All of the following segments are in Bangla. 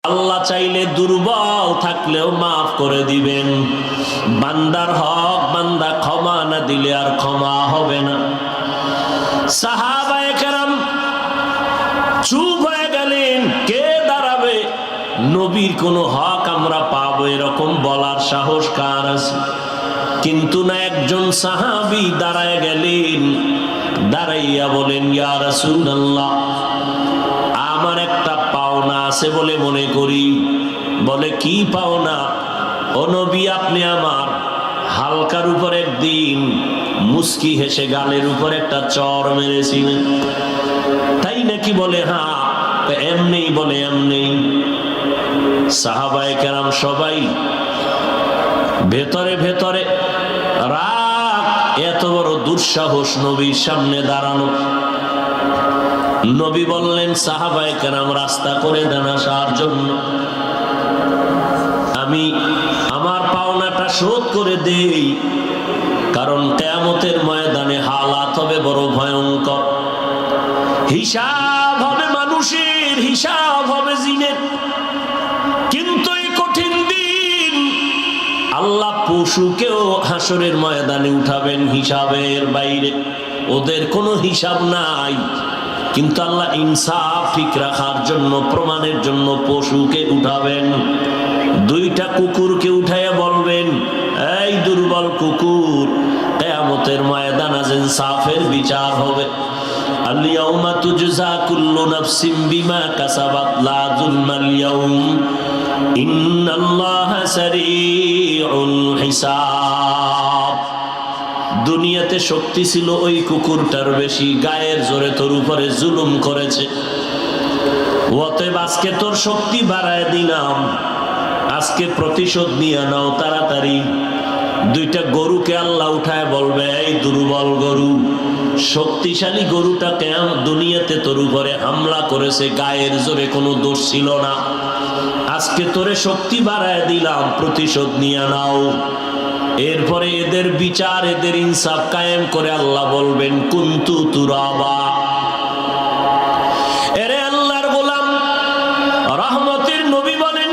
আল্লাহ চাইলে দুর্বল থাকলেও মাফ করে দিবেন। বান্দার হক বান্দা ক্ষমা না দিলে আর ক্ষমা হবে না। সাহাবায়ে কেরাম চুপ হয়ে গেলেন। কে দাঁড়াবে? নবীর কোন হক আমরা পাবো এরকম বলার সাহস কার আছে? কিন্তু না, একজন সাহাবী দাঁড়ায় গেলেন। দাঁড়াইয়া বলেন, ইয়া রাসূলুল্লাহ, আমার একটা পাওনা আছে বলে মনে করি। বলে, কি পাওনা? ও নবী, আপনি আমার হালকার উপর একদিন মুস্কি হেসে গালের উপর একটা চর মেরেছিলেন, তাই নাকি? বলে, হ্যাঁ। এমনি? বলে, এমনি। সাহাবায়ে কেরাম সবাই ভেতরে ভেতরে রাগ, এত বড় দুঃসাহস নবীর সামনে দাঁড়ানো। নবী বললেন, সাহাবায়ে কেরাম রাস্তা করে দেন আসার জন্য, আমি আমার পাওনাটা শোধ করে দেই, কারণ কিয়ামতের ময়দানে হালাত হবে বড় ভয়ঙ্কর। হিসাব হবে মানুষের, হিসাব হবে জিনের। কিন্তু এই কঠিন দিন আল্লাহ পশুকেও হাসরের ময়দানে উঠাবেন হিসাবের বাইরে, ওদের কোনো হিসাব নাই। কিন্তু আল্লাহ ইনসাফ ঠিক রাখার জন্য, প্রমাণের জন্য পশুকে উঠাবেন। দুইটা কুকুরকে উঠাইয়া বলবেন, এই দুর্বল কুকুর, কিয়ামতের ময়দানে ইনসাফের বিচার হবে। আল-ইয়াউমা তুজজা কুল্লু নাফসিন বিমা কাসাবাত লা যুলমাল ইয়াউম ইন্নাল্লাহা সারিউল হিসাব। দুনিয়াতে শক্তি ছিল ওই কুকুরটার বেশি, গায়ের জোরে তোর উপরে জুলুম করেছে, অতএব আজকে তোর শক্তি বাড়ায় দিলাম, আজকে প্রতিশোধ নিয়ে নাও তাড়াতাড়ি। দুইটা গরুকে আল্লাহ উঠায় বলবে, এই দুর্বল গরু, শক্তিশালী গরুটা কেমন দুনিয়াতে তোর উপরে হামলা করেছে, গায়ের জোরে কোনো দোষ ছিল না, আজকে তোরে শক্তি বাড়ায় দিলাম, প্রতিশোধ নিয়ে নাও। এরপরে এদের বিচার, এদের ইনসাফ কায়েম করে আল্লাহ বলবেন, কুনতু তুরাবা। এরে আল্লাহর গোলাম, রহমতের নবী বলেন,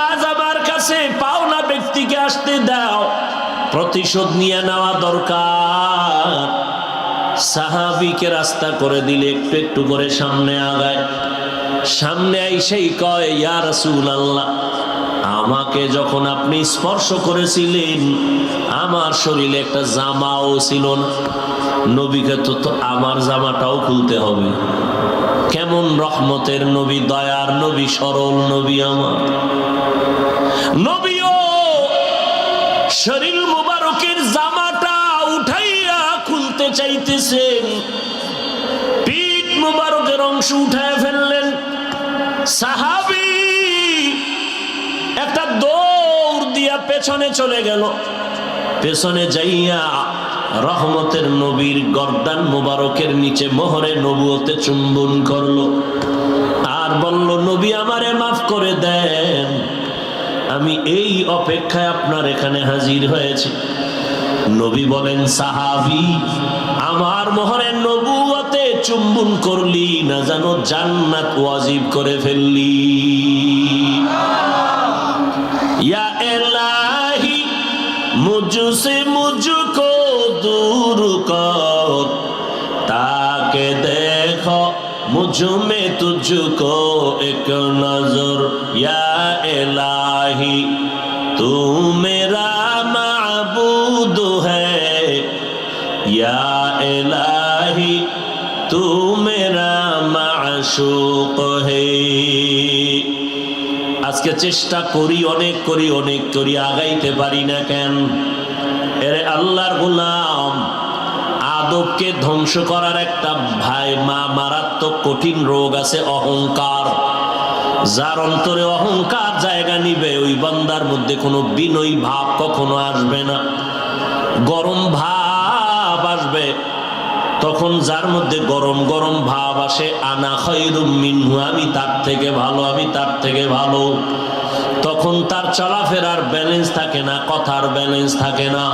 আজ আমার কাছে পাওনা ব্যক্তিকে আসতে দাও, প্রতিশোধ নিয়ে নেওয়া দরকার। সাহাবীকে রাস্তা করে দিলে একটু একটু করে সামনে আগায়। সামনে আইসেই কয়, ইয়া রাসূলুল্লাহ, আমাকে যখন আপনি স্পর্শ করেছিলেন আমার শরীরে একটা জামাও ছিল না। নবীকে তো আমার জামাটাও খুলতে হবে। কেমন রহমতের নবী, দয়ার নবী, সরল নবী আমার নবীও শরীর মুবারকের জামাটা উঠাইয়া খুলতে চাইতেছেন, পিঠ মুবারকের অংশ উঠায় ফেললেন। সাহাবী একটা দৌড় দিয়া পেছনে চলে গেল। পেছনে যাইয়া রহমতের নবীর গর্দান মুবারকের নিচে মোহরে নবুয়তে চুম্বন করলো আর বলল, নবী আমারে মাফ করে দেন, আমি এই অপেক্ষায় আপনার এখানে হাজির হয়েছি। নবী বলেন, সাহাবী, আমার মোহরের নবুয়তে চুম্বন করলি না জানো জান্নাত ওয়াজিব করে ফেললি। या इलाही मुझसे मुझको दूर कर, ताकि देखो मुझ में तुझको एक नजर। या इलाही तू मेरा माबूद है, या इलाही तू मेरा माशूक है। আজকে চেষ্টা করি, অনেক করি, আগাইতে পারি না কেন? এরে আল্লাহর গোলাম, আদবকে ধ্বংস করার একটা মারাত্মক কঠিন রোগ আছে, অহংকার। যার অন্তরে অহংকার জায়গা নিবে, ওই বান্দার মধ্যে কোনো বিনয়ী ভাব কখনো আসবে না, গরম ভাব আসবে। তখন যার মধ্যে গরম গরম ভাব আসে, আনা খায়রুম মিনহু, আমি তার থেকে ভালো, আমি তার থেকে ভালো, তখন তার চলাফেরার ব্যালেন্স থাকে না, কথার ব্যালেন্স থাকে না।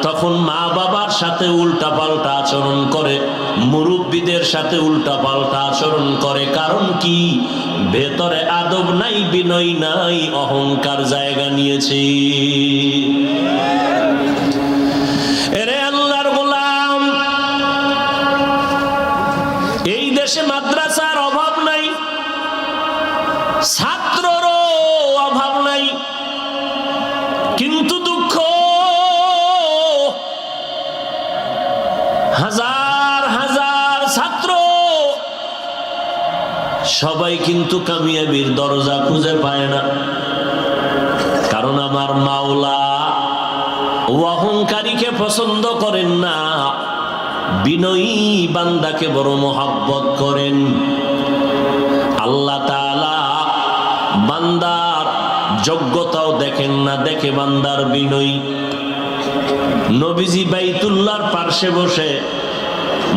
তখন মা বাবার সাথে উল্টা পাল্টা আচরণ করে, মুরব্বীদের সাথে উল্টা পাল্টা আচরণ করে। কারণ কি? ভেতরে আদব নাই, বিনয় নাই, অহংকার জায়গা নিয়েছে। এরে আল্লাহর গোলাম, এই দেশে মাদ্রাসার অভাব নাই, ছাত্ররও অভাব নাই, কিন্তু দুঃখ হাজার হাজার ছাত্র সবাই কিন্তু কামিয়াবির দরজা খুঁজে পায় না। কারণ আমার মাওলা অহংকারীকে পছন্দ করেন না, বিনয়ী বান্দাকে বড় মহব্বত করেন। আল্লাহ তাআলা বান্দার যোগ্যতাও দেখেন না, দেখে বান্দার বিনয়ী। নবীজি বাইতুল্লাহর পার্শ্বে বসে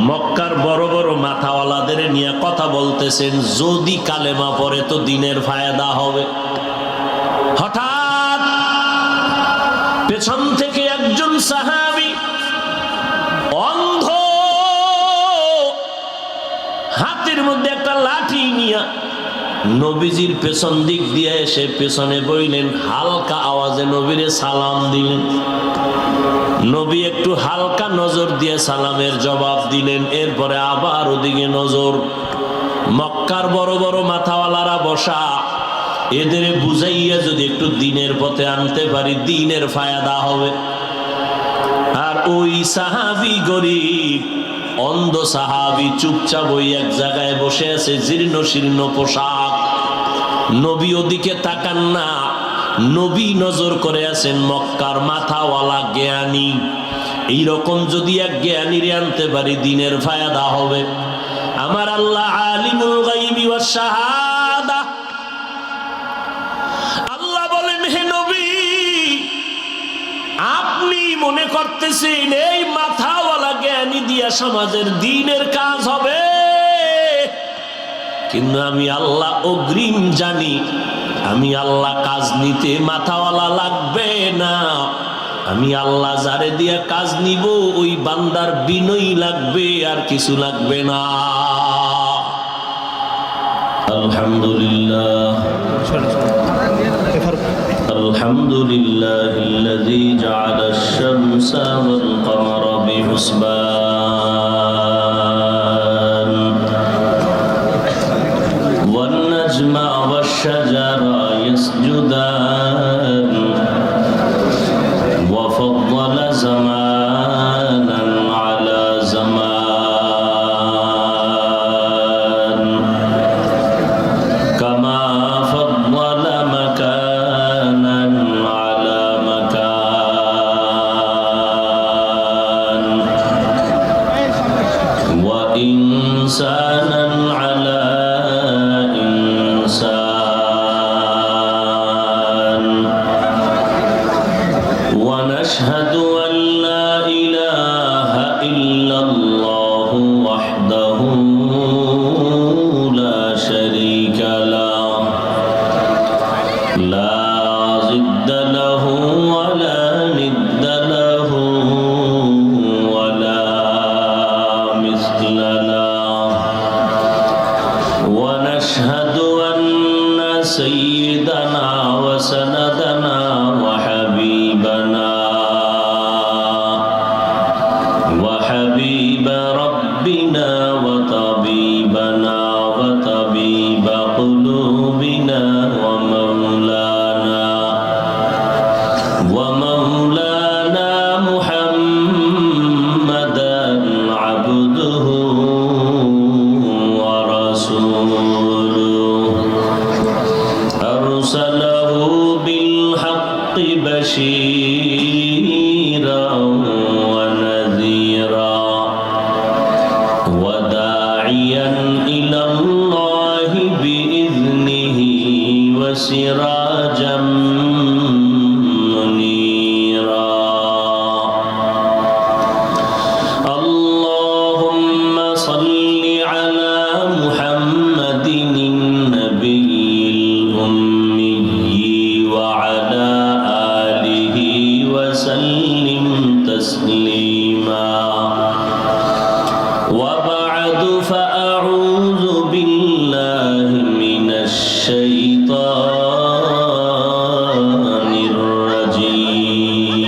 মক্কার বড় বড় মাথাওয়ালাদের নিয়ে কথা বলতেছেন, যদি কালেমা পড়ে তো দিনের ফায়দা হবে। হঠাৎ পেছন থেকে একজন সাহাবী অন্ধ, হাতের মধ্যে একটা লাঠি নিয়ে নবীজির পেছন দিক দিয়ে এসে পেছনে বইলেন, হালকা আওয়াজে নবীরে সালাম দিলেন। নবী একটু হালকা নজর দিয়ে সালামের জবাব দিলেন। এরপরে আবার ওদিকে নজর। মক্কার বড় বড় মাথাওয়ালারা বসা, এদের বুঝাইয়া যদি একটু দিনের পথে আনতে পারি, দিনের ফায়দা হবে। আর ওই সাহাবী গরিব অন্ধ সাহাবী চুপচাপ ওই এক জায়গায় বসে আছে, জীর্ণ শীর্ণ পোশাক। নবী ওদিকে তাকান না, নবী নজর করে আছেন মক্কার মাথাওয়ালা জ্ঞানী। এইরকম যদি এক জ্ঞানীরে আনতে পারি, দিনের ফায়দা হবে। আমার আল্লাহ আলিমুল গায়বি ওয়াস শাহাদা। আল্লাহ বলেন, হে নবী, আপনি মনে করতেছেন এই মাথাওয়ালা জ্ঞানী দিয়া সমাজের দ্বীনের কাজ হবে, কিন্তু আমি আল্লাহ অগ্রিম জানি, আমি আল্লাহ কাজ নিতে মাথাওয়ালা লাগবে না। আমি আল্লাহ যারে দিয়া কাজ নিব ওই বান্দার বিনয় লাগবে, আর কিছু লাগবে না। আলহামদুলিল্লাহ আলহামদুলিল্লাহিল্লাযী জাআলা আশ-শামসা ওয়াল কমারা বিহুসবান ওয়ান নাজমা ওয়াশ-শাজারা ইয়াসজুদান ওয়া ফাদ্দালা জামানান আলা জামান কামা ফাদ্দালা মাকানান আলা মাকান ওয়া ইনসানান আলা ইনসান ওয়া নাশহাদু আন লা ইলাহা ইল্লাল্লাহু ওয়াহদাহু লা শারীকা লাহু লা জিদ্দা লাহু ওয়া লা নিদ্দা লাহু ওয়া লা মিসলা লাহু ওয়া নাশহাদু আন্না সাইয়্যিদানা ওয়া সানাদানা ওয়া হাবিবানা ওয়া হাবিবা রাব্বিনা ওয়া তাবিবানা ওয়া তাবিবা কুলুবিনা ওয়া মাওলানা মুহাম্মাদান আবদুহু ওয়া রাসূলুহু আরসালাহু বিল হাক্কি বাশীরাও ওয়া নাযীরা ওয়া দাঈয়ান ইলাল্লাহি বিইذনিহি ওয়া সিরাজাম মুনীরা। আল্লাহুম্মা সাল্লি আলা মুহাম্মাদিন নাবিয়্যিল উম্মিয়্যি ওয়া আলা আলিহি ওয়া সাল্লিম তাসলিমা। الشيطان الرجيم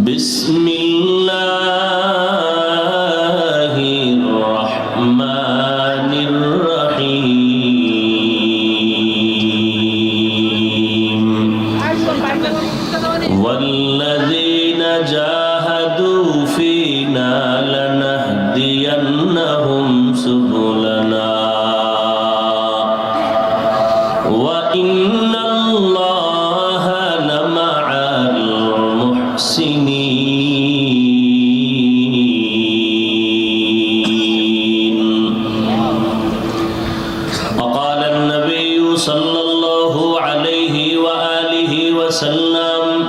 بسم الله الرحمن الرحيم والذين جاهدوا فينا لنهدينهم سبلنا وإن الله لمع المحسنين وقال النبي صلى الله عليه وآله وسلم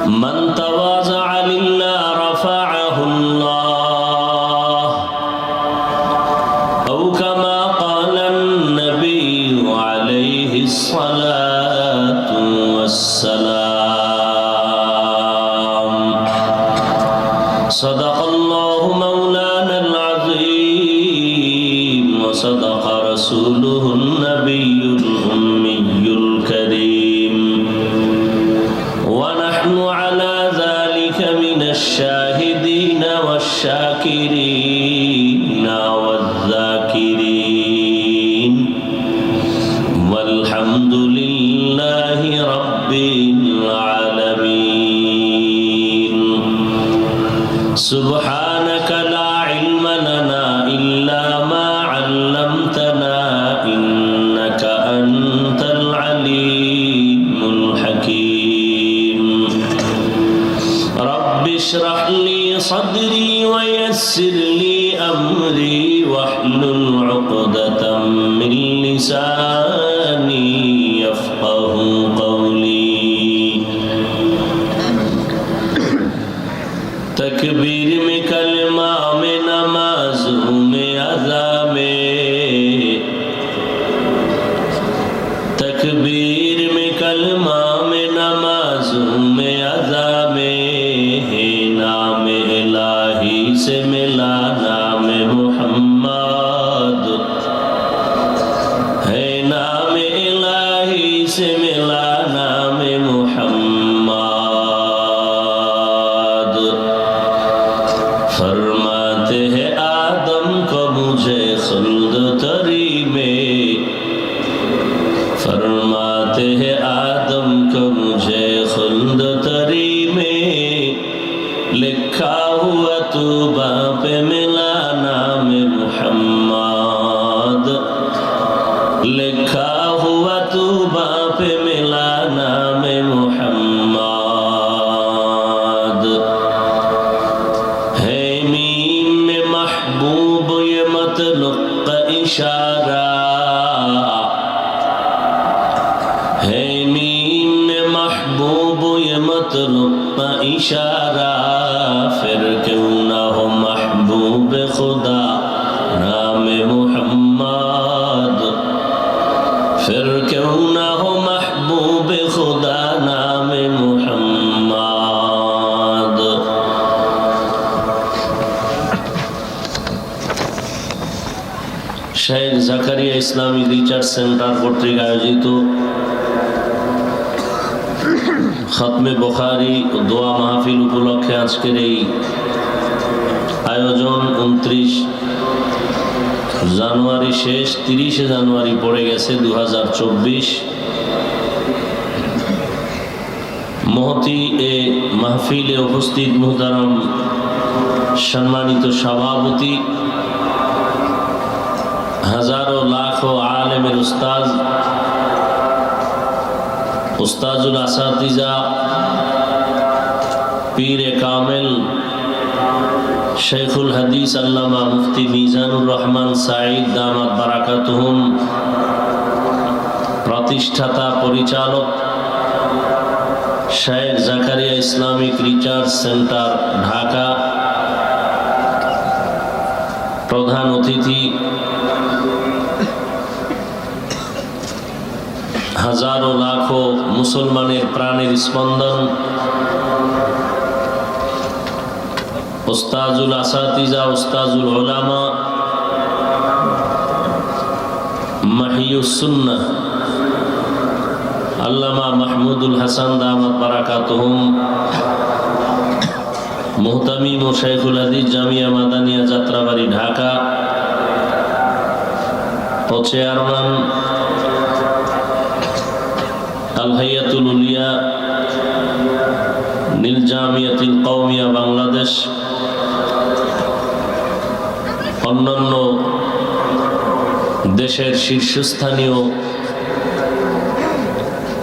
من تواضع لله رفعه الله أو كما قال النبي عليه الصلاة والسلام صدق الله مولانا العظيم وصدق رسوله النبي الأمي الكريم ونحن على ذلك من الشاهدين والشاكرين والذاكرين والحمد لله رب العالمين سبحانك لا علم لنا إلا ما علمتنا إنك أنت العليم الحكيم رب اشرح لي صدري ويسر لي أمري واحلل عقدة من لساني يفقه قولي تکبیر میں کلمہ میں نمازوں میں اذا میں تکبیر میں کلمہ میں نمازوں میں اذا میں ہے نام الہی سے ملا نام محمد ہے نام الہی سے ملا نام محمد فرماتے ہیں آدم کو مجھے خلد تری میں فرماتے ہیں آدم کو مجھے خلد تری میں لکھا ہوا تو باپ ملا نام محمد لکھا ہوا تو باپ ملا نام محمد ہے میم میں محبوب یہ مطلق کا اشارہ ہے میم میں محبوب یہ مطلق کا اشارہ پھر کیوں نہ ہو محبوب خدا نام محمد پھر کیوں نہ ہو محبوب خدا نام محمد শেখ জাকারিয়া ইসলামী রিসার্চ সেন্টার কর্তৃক আয়োজিত খতমে বুখারী ও দোয়া মাহফিল উপলক্ষে আজকের এই আয়োজন 29 জানুয়ারি শেষ 30 জানুয়ারি পড়ে গেছে 2024 মহতি এ মাহফিলে উপস্থিত মুহতারাম সম্মানিত সভাপতি হাজারো লাখো আলেমের উস্তাদ উস্তাজুল আসাতিজা পীরে কামেল শেখুল হাদিস আল্লামা মুফতি মিজানুর রহমান সাঈদ দামাত বারাকাতুহুম প্রতিষ্ঠাতা পরিচালক Sheikh Zakaria Islamic research centre Dhaka প্রধান অতিথি হাজারো লাখো মুসলমানের প্রাণের স্পন্দন উস্তাজুল আসাতিজা উস্তাজুল উলামা মাহিউস সুন্নাহ আল্লামা মাহমুদুল হাসান দামাত বারাকাতুহুম, মুহতামিম ও শাইখুল হাদিস জামিয়া মাদানিয়া যাত্রাবাড়ি ঢাকা ও চেয়ারম্যান আল হাইয়াতুল উলিয়া নীল জামিয়াতুল কওমিয়া বাংলাদেশ, অন্যান্য দেশের শীর্ষস্থানীয়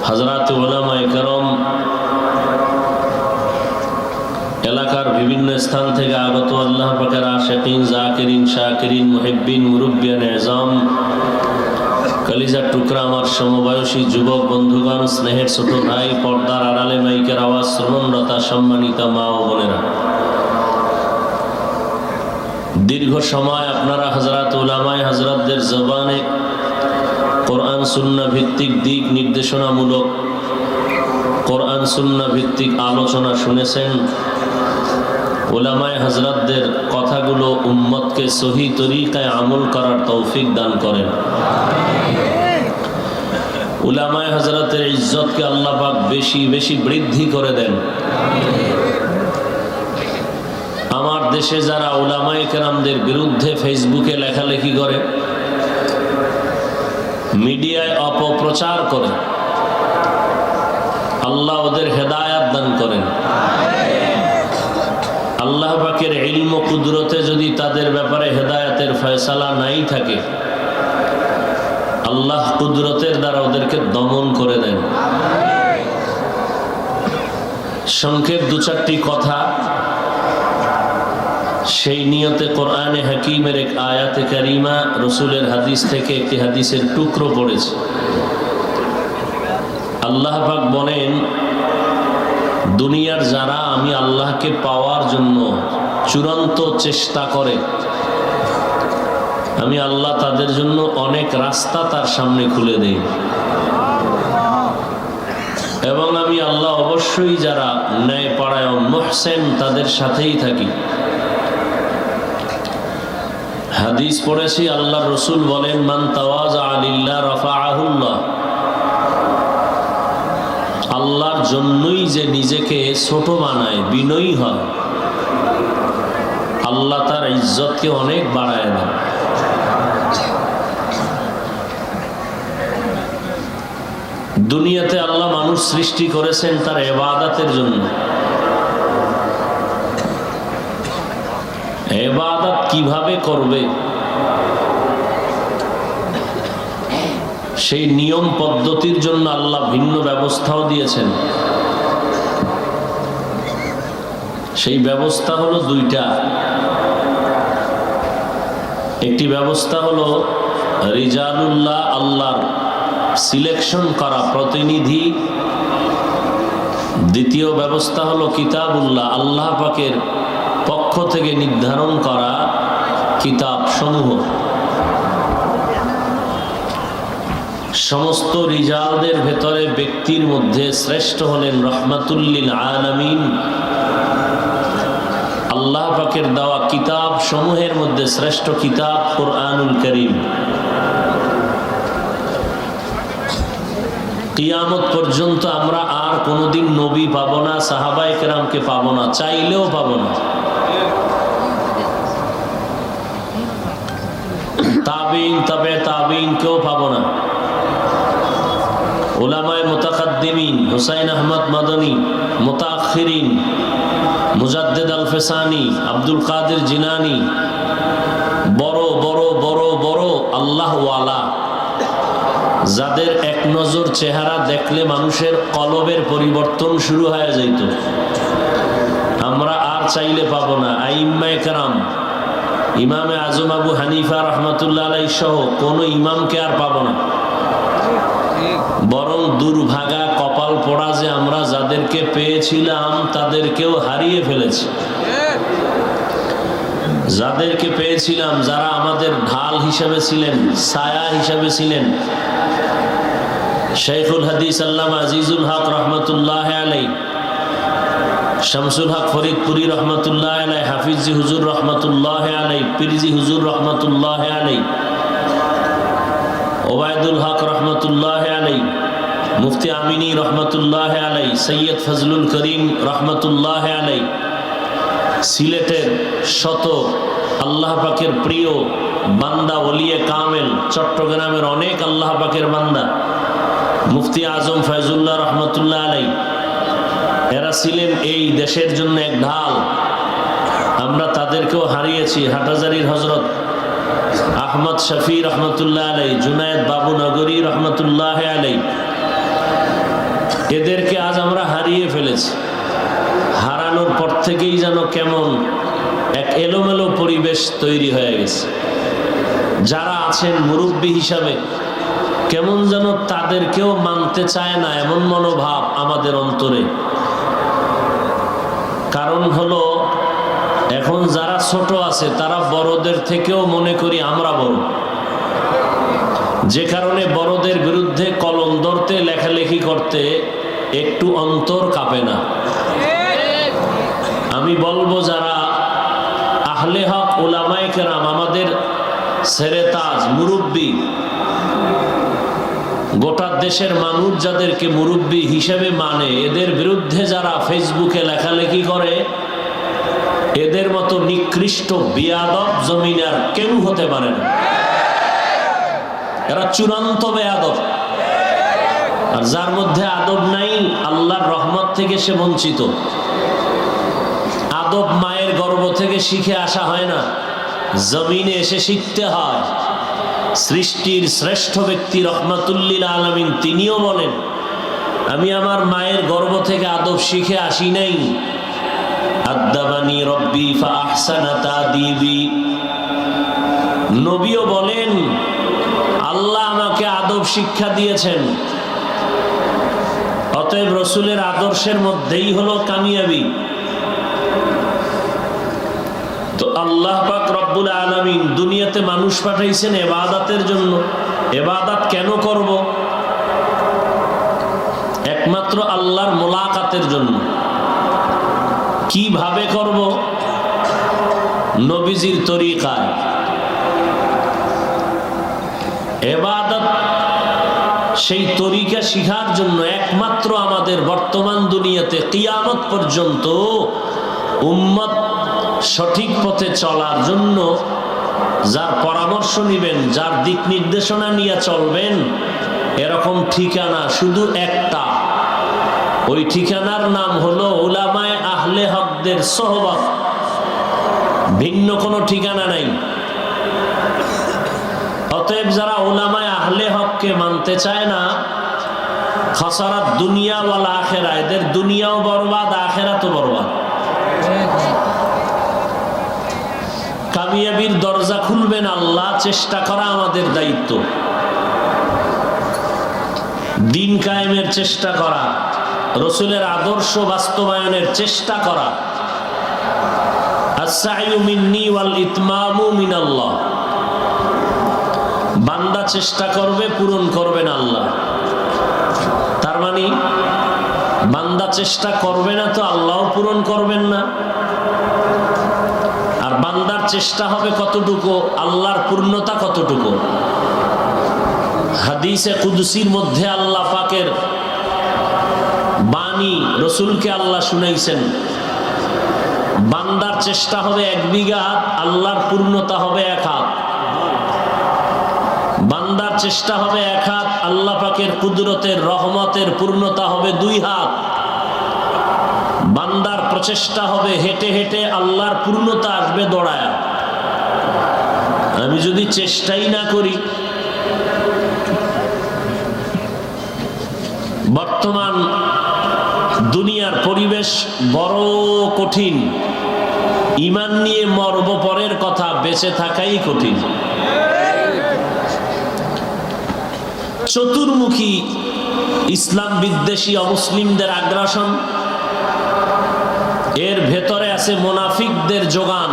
হযরত উলামায়ে কেরাম, এলাকার বিভিন্ন স্থান থেকে আগত আল্লাহ পাকের আশিকিন, জাকিরিন, শাকিরিন, মুহিব্বিন, মুরব্বিয়ান এজাম, কলিজার টুকরা আমার সমবয়সী যুবক বন্ধুগণ, স্নেহের ছোট ভাই, পর্দার আড়ালে মাইকের আওয়াজ শ্রবণরতা সম্মানিত মা ও বোনেরা, দীর্ঘ সময় আপনারা হযরত উলামায়ে হযরতদের জবানে কোরআন সুন্নাহ ভিত্তিক দিক নির্দেশনামূলক, কোরআন সুন্নাহ ভিত্তিক আলোচনা শুনেছেন। উলামায়ে হযরতদের কথাগুলো উম্মতকে সহি তরিকায় আমল করার তৌফিক দান করেন। উলামায়ে হযরতের ইজ্জতকে আল্লাহ পাক বেশি বেশি বৃদ্ধি করে দেন। আমার দেশে যারা উলামায়ে কেরামদের বিরুদ্ধে ফেসবুকে লেখালেখি করে, মিডিয়ায় অপপ্রচার করে, আল্লাহ ওদের হেদায়াত দান করেন। আল্লাহ পাকের ইলম ও কুদরতে যদি তাদের ব্যাপারে হেদায়াতের ফয়সালা নাই থাকে, আল্লাহ কুদরতের দ্বারা ওদেরকে দমন করে দেন। সংক্ষেপ দু চারটি কথা, সেই নিয়তে কোরআনে হাকিমের এক আয়াতে কারিমা, রসুলের হাদিস থেকে একটি হাদিসের টুকরো পড়েছে। আল্লাহ পাক বলেন, দুনিয়ার যারা আমি আল্লাহকে পাওয়ার জন্য চূড়ান্ত চেষ্টা করে, আমি আল্লাহ তাদের জন্য অনেক রাস্তা তার সামনে খুলে দেই, এবং আমি আল্লাহ অবশ্যই যারা ন্যায়পরায়ণ মুহসিন তাদের সাথেই থাকি। হাদিস পড়েছি, আল্লাহর রাসূল বলেন, মান তাওয়াজা লিল্লাহ রাফাআহুল্লাহ, আল্লাহর জন্যই যে নিজেকে ছোট বানায়, বিনয়ী হয়, আল্লাহ তার ইজ্জতকে অনেক বাড়ায় দেন। দুনিয়াতে আল্লাহ মানুষ সৃষ্টি করেছেন তার ইবাদতের জন্য। ইবাদত কিভাবে করবে সেই নিয়ম পদ্ধতির জন্য আল্লাহ ভিন্ন ব্যবস্থাও দিয়েছেন। সেই ব্যবস্থা হলো দুইটা। একটি ব্যবস্থা হলো রিজালুল্লাহ, আল্লাহর সিলেকশন করা প্রতিনিধি। দ্বিতীয় ব্যবস্থা হলো কিতাবুল্লাহ, আল্লাহ পাকের পক্ষ থেকে নির্ধারণ করা কিতাব সমূহ। সমস্ত রিজালদের ভেতরে ব্যক্তির মধ্যে শ্রেষ্ঠ হলেন রহমাতুল লিল আলামিন। আল্লাহ পাকের দেওয়া কিতাব সমূহের মধ্যে শ্রেষ্ঠ কিতাব কুরআনুল কারীম। কিয়ামত পর্যন্ত আমরা আর কোনোদিন নবী পাবো না, সাহাবায়ে কেরামকে পাবো না, চাইলেও পাবো না। তাবিঈন, তাবে তাবিঈন কেউ পাবো না। উলামায়ে মুতাকাদ্দিমিন, হুসাইন আহমদ মাদানী, মুতাআখিরিন, মুজাদ্দিদ আল ফেসানি, আব্দুল কাদের জিলানী, বড় বড় বড় বড় আল্লাহ ওয়ালা, যাদের এক নজর চেহারা দেখলে মানুষের কলবের পরিবর্তন শুরু হয়ে যাইত, আমরা আর চাইলে পাবো না। আইম্মায়ে কেরাম, ইমামে আজম আবু হানিফা রহমতুল্লাহ আলাইহি সহ কোনো ইমামকে আর পাবো না। বরং দুর্ভাগা কপাল পোড়া যে আমরা যাদেরকে পেয়েছিলাম তাদেরকেও হারিয়ে ফেলেছি। যাদেরকে পেয়েছিলাম, যারা আমাদের ঢাল হিসেবে ছিলেন, ছায়া হিসেবে ছিলেন, শাইখুল হাদিস আল্লামা আজিজুল হক রহমতুল্লাহ আলাইহি, শামসুল হক ফরিদপুরি রহমতুল্লাহ আলাইহি, হাফিজি হুজুর রহমতুল্লাহ আলাইহি, পীরজি হুজুর রহমতুল্লাহ আলাইহি, ওবায়দুল হক রহমতুল্লাহ আলাই, মুফতি আমিনী রহমতুল্লাহ আলাই, সৈয়দ ফজলুল করিম রহমতুল্লাহ আলাই, সিলেটের শত আল্লাহ পাকের প্রিয় বান্দা ওলিয়ে কামেল, চট্টগ্রামের অনেক আল্লাহ পাকের বান্দা, মুফতি আজম ফয়জুল্লাহ রহমতুল্লাহ আলাই, এরা ছিলেন এই দেশের জন্য এক ঢাল। আমরা তাদেরকেও হারিয়েছি। হাটহাজারীর হজরত আহমদ শফি রহমতুল্লাহ আলাই, জুনায়েদ বাবু নগরী রহমতুল্লাহ আলাই, এদেরকে আজ আমরা হারিয়ে ফেলেছি। হারানোর পর থেকেই যেন কেমন এক এলোমেলো পরিবেশ তৈরি হয়ে গেছে। যারা আছেন মুরব্বী হিসাবে কেমন যেন তাদেরকেও মানতে চায় না, এমন মনোভাব আমাদের অন্তরে। কারণ হলো এখন যারা ছোট আছে তারা বড়দের থেকেও মনে করি আমরা বড়, যে কারণে বড়দের বিরুদ্ধে কলম ধরতে লেখালেখি করতে একটু অন্তর কাঁপে না। আমি বলবো যারা আহলে হক উলামায়ে কেরাম, আমাদের সেরেতাজ মুরব্বী, গোটা দেশের মানুষ যাদেরকে মুরব্বী হিসেবে মানে, এদের বিরুদ্ধে যারা ফেসবুকে লেখালেখি করে, এদের মতো নিকৃষ্ট বিয়াদব জমিনে আর কেউ হতে পারে না। এরা চূড়ান্ত বেয়াদব। আর যার মধ্যে আদব নাই, আল্লাহর রহমত থেকে সে বঞ্চিত। আদব মায়ের গর্ভ থেকে শিখে আসা হয় না, জমিনে এসে শিখতে হয়। সৃষ্টির শ্রেষ্ঠ ব্যক্তি রহমাতুল্লিল আলামিন তিনিও বলেন, আমি আমার মায়ের গর্ভ থেকে আদব শিখে আসি নাই। আদাবানি রব্বি ফাআহসানা তাদিবি। নবীও বলেন, আল্লাহ আমাকে আদব শিক্ষা দিয়েছেন। অতএব রসুলের আদর্শের মধ্যেই হলো কামিয়াবি। তো আল্লাহ পাক রব্বুল আলামিন দুনিয়াতে মানুষ পাঠাইছেন ইবাদতের জন্য। ইবাদত কেন করব? একমাত্র আল্লাহর মোলাকাতের জন্য। কিভাবে করব? নবীজির তরিকায়। ইবাদত সেই তরিকা শিখার জন্য একমাত্র আমাদের বর্তমান দুনিয়াতে কিয়ামত পর্যন্ত উম্মত সঠিক পথে চলার জন্য যার পরামর্শ নিবেন, যার দিক নির্দেশনা নিয়ে চলবেন, এরকম ঠিকানা শুধু একটা। ওই ঠিকানার নাম হলো উলামায়ে আহলে হকদের সোহবত। ভিন্ন কোনো ঠিকানা নাই। অতএব যারা উলামায়ে আহলে হককে মানতে চায় না, খাসারাত দুনিয়া ওয়াল আখিরা, এদের দুনিয়াও বরবাদ, আখিরাতও বরবাদ। কামিয়াবির দরজা খুলবেন আল্লাহ, চেষ্টা করা আমাদের দায়িত্ব। দিন কায়েমের চেষ্টা করা, রসুলের আদর্শ বাস্তবায়নের চেষ্টা করা। আস-সা'য়ু মিন্নি ওয়াল ইতমামু মিনাল্লাহ। বান্দা চেষ্টা করবে, পূরণ করবেন আল্লাহ। তার মানে বান্দা চেষ্টা করবে না তো আল্লাহও পূরণ করবেন না। আর বান্দার চেষ্টা হবে কতটুকু, আল্লাহর পূর্ণতা কতটুকু। হাদিসে কুদসির মধ্যে আল্লাহ পাকের বাণী রসুলকে আল্লাহ শুনাইছেন, বান্দার চেষ্টা হবে 1 বিঘা হাত, আল্লাহর পূর্ণতা হবে 1 হাত। বান্দার চেষ্টা হবে 1 হাত, আল্লাহ পাকের কুদরতের রহমতের পূর্ণতা হবে 2 হাত। বান্দার প্রচেষ্টা হবে হেঁটে হেঁটে, আল্লাহর পূর্ণতা আসবে দৌড়ায়া। আমি যদি চেষ্টাই না করি, বর্তমান দুনিয়ার পরিবেশ বড় কঠিন। ঈমান নিয়ে মরব পরের কথা, বেঁচে থাকাই কঠিন। চতুর্মুখী ইসলাম বিদ্বেষী অমুসলিমদের আগ্রাসন, এর ভেতরে আছে মুনাফিকদের যোগান।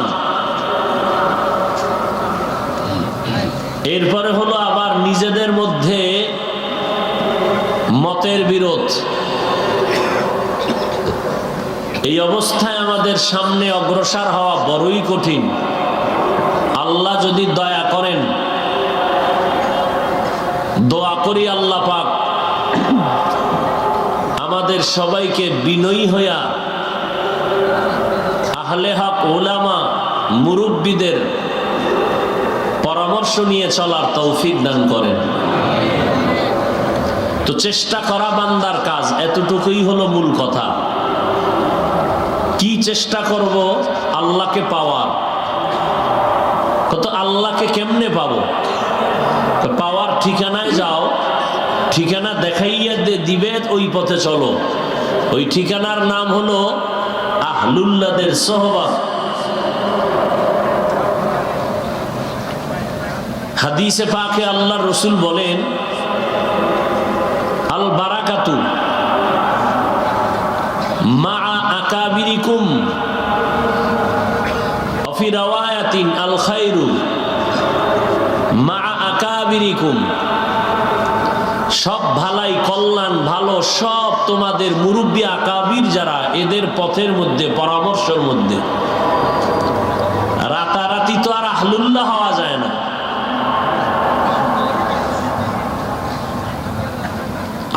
এরপরে হলো আবার নিজেদের মধ্যে মতের বিরোধ। এই অবস্থায় আমাদের সামনে অগ্রসর হওয়া বড়ই কঠিন। আল্লাহ যদি দয়া করেন, দোয়া করি আল্লাহ পাক আমাদের সবাইকে বিনয়ী হইয়া আহলে হক উলামা মুরব্বিদের পরামর্শ নিয়ে চলার তৌফিক দান করেন। তো চেষ্টা করা বান্দার কাজ, এতটুকুই হলো মূল কথা। কি চেষ্টা করব? আল্লাহকে পাওয়ার। কত আল্লাহকে কেমনে পাবো? পাওয়ার ঠিকানায় যাও, ঠিকানা দেখাইয়া দিবে, ওই পথে চলো। ওই ঠিকানার নাম হলো আহলুল্লাহদের সোহবত। হাদিসে পাকে আল্লাহর রাসূল বলেন, আল বারাকাতু মা আকাবিরিকুম ফি রাওয়ায়াতিন আল খায়রু মা আকাবিরিকুম। সব ভালাই, কল্যাণ, ভালো সব তোমাদের মুরব্বী আকাবির যারা, এদের পথের মধ্যে, পরামর্শের মধ্যে। রাতারাতি তো আর আহলুল্লাহ হওয়া যায় না।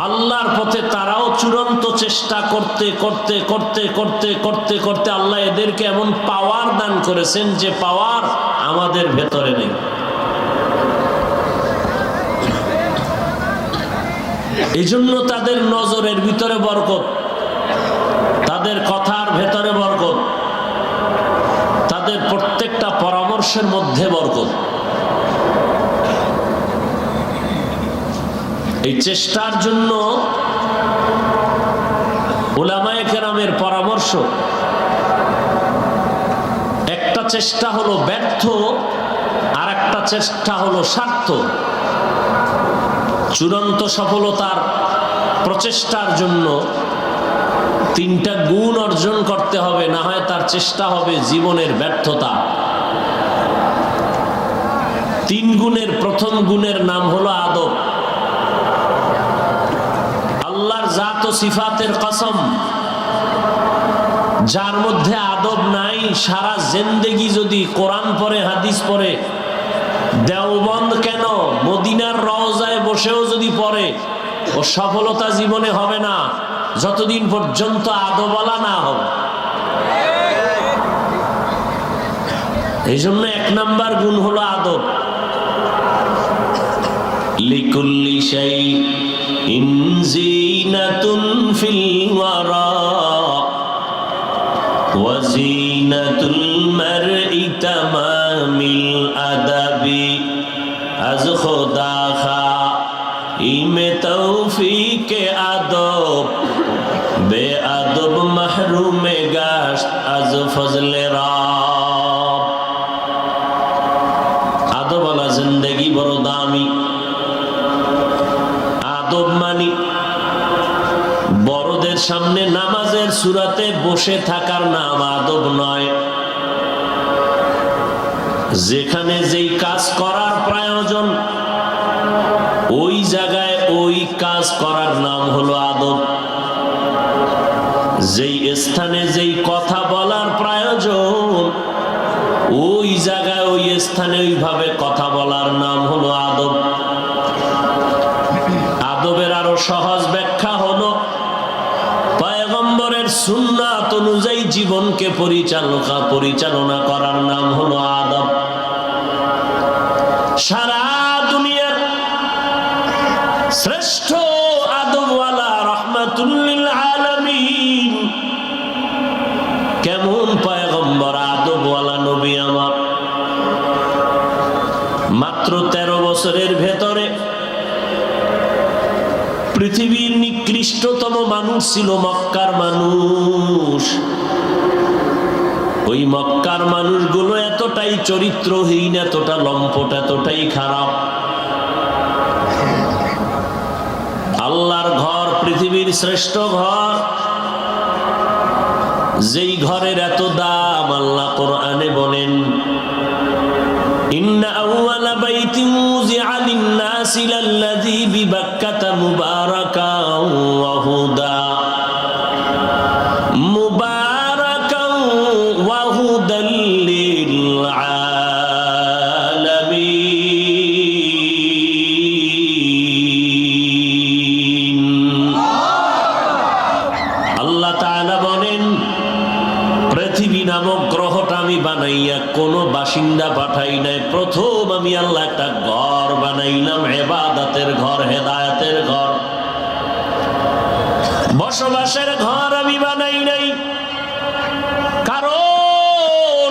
আল্লাহর পথে তারাও চূড়ান্ত চেষ্টা করতে করতে করতে করতে করতে করতে আল্লাহ এদেরকে এমন পাওয়ার দান করেছেন যে পাওয়ার আমাদের ভেতরে নেই। এই জন্য তাদের নজরের ভিতরে বরকত, তাদের কথার ভেতরে বরকত, তাদের প্রত্যেকটা পরামর্শের মধ্যে বরকত। এই চেষ্টার জন্য উলামায়ে কেরামের পরামর্শ। একটা চেষ্টা হলো ব্যর্থ, আর একটা চেষ্টা হলো সার্থ। চূড়ান্ত সফলতার প্রচেষ্টার জন্য তিনটা গুণ অর্জন করতে হবে, না হয় তার চেষ্টা হবে জীবনের ব্যর্থতা। তিন গুণের প্রথম গুণের নাম হলো আদব। আল্লাহর জাত ও সিফাতের কসম, যার মধ্যে আদব নাই, সারা জিন্দেগি যদি কোরআন পড়ে, হাদিস পড়ে, দেওবন্দ কেন মদিনার রওজায় বসেও যদি পড়ে, ও সফলতা জীবনে হবে না যতদিন পর্যন্ত আদবওয়ালা না হবে। এই জন্য এক নাম্বার গুণ হলো আদব। লিকুল্লি শাইইন যিনাতুন ফিল ওয়ারা ওয়া যিনাতুল মারই তামামিল আদাবি আজ খোদা খা ইমে তৌফিকে আদব বে আদব মাহরুমে গাশত আজ ফজলে রাব। আদবওয়ালা জিন্দেগি বড় দামি। আদব মানি বড়দের সামনে নামাজের সুরাতে বসে থাকার নাম আদব নয়। যেখানে যেই কাজ করার প্রয়োজন, ওই জায়গায় ওই কাজ করার নাম হলো আদব। যেই স্থানে যেই কথা বলার প্রয়োজন, ওই জায়গায় ওই স্থানে ওইভাবে কথা বলার নাম হলো আদব। আদবের আরো সহজ ব্যাখ্যা হলো পয়গম্বরের সুন্নাত অনুযায়ী জীবনকে পরিচালনা করার নাম হলো আদব। সারা দুনিয়ার শ্রেষ্ঠ আদবওয়ালা রাহমাতুল লিল আলামিন কেমন পয়গম্বর, আদবওয়ালা নবী আমার। মাত্র 13 বছরের ভেতরে পৃথিবীর নিকৃষ্টতম মানুষ ছিল মক্কার মানুষ। ওই মক্কার মানুষগুলো এতটাই চরিত্রহীন, এতটা লম্পট, এতটাই খারাপ। আল্লাহর ঘর পৃথিবীর শ্রেষ্ঠ ঘর, যেই ঘরের এত দাম আল্লাহ কোরআনে বলেন, ইন্না আউওয়ালা বাইতিন উযিআ লিন-নাসি লাল্লাযী বিবাক্কাতা মুবারাকান ওয়া হুদা মুবারাকান ওয়া হুদাল লিল আলামিন। বাসিন্দা পাঠাই নাই, প্রথম আমি আল্লাহ একটা ঘর বানাইলাম, ইবাদতের ঘর, হেদায়েতের ঘর, বসবাসের ঘর আমি বানাই নাই। কারণ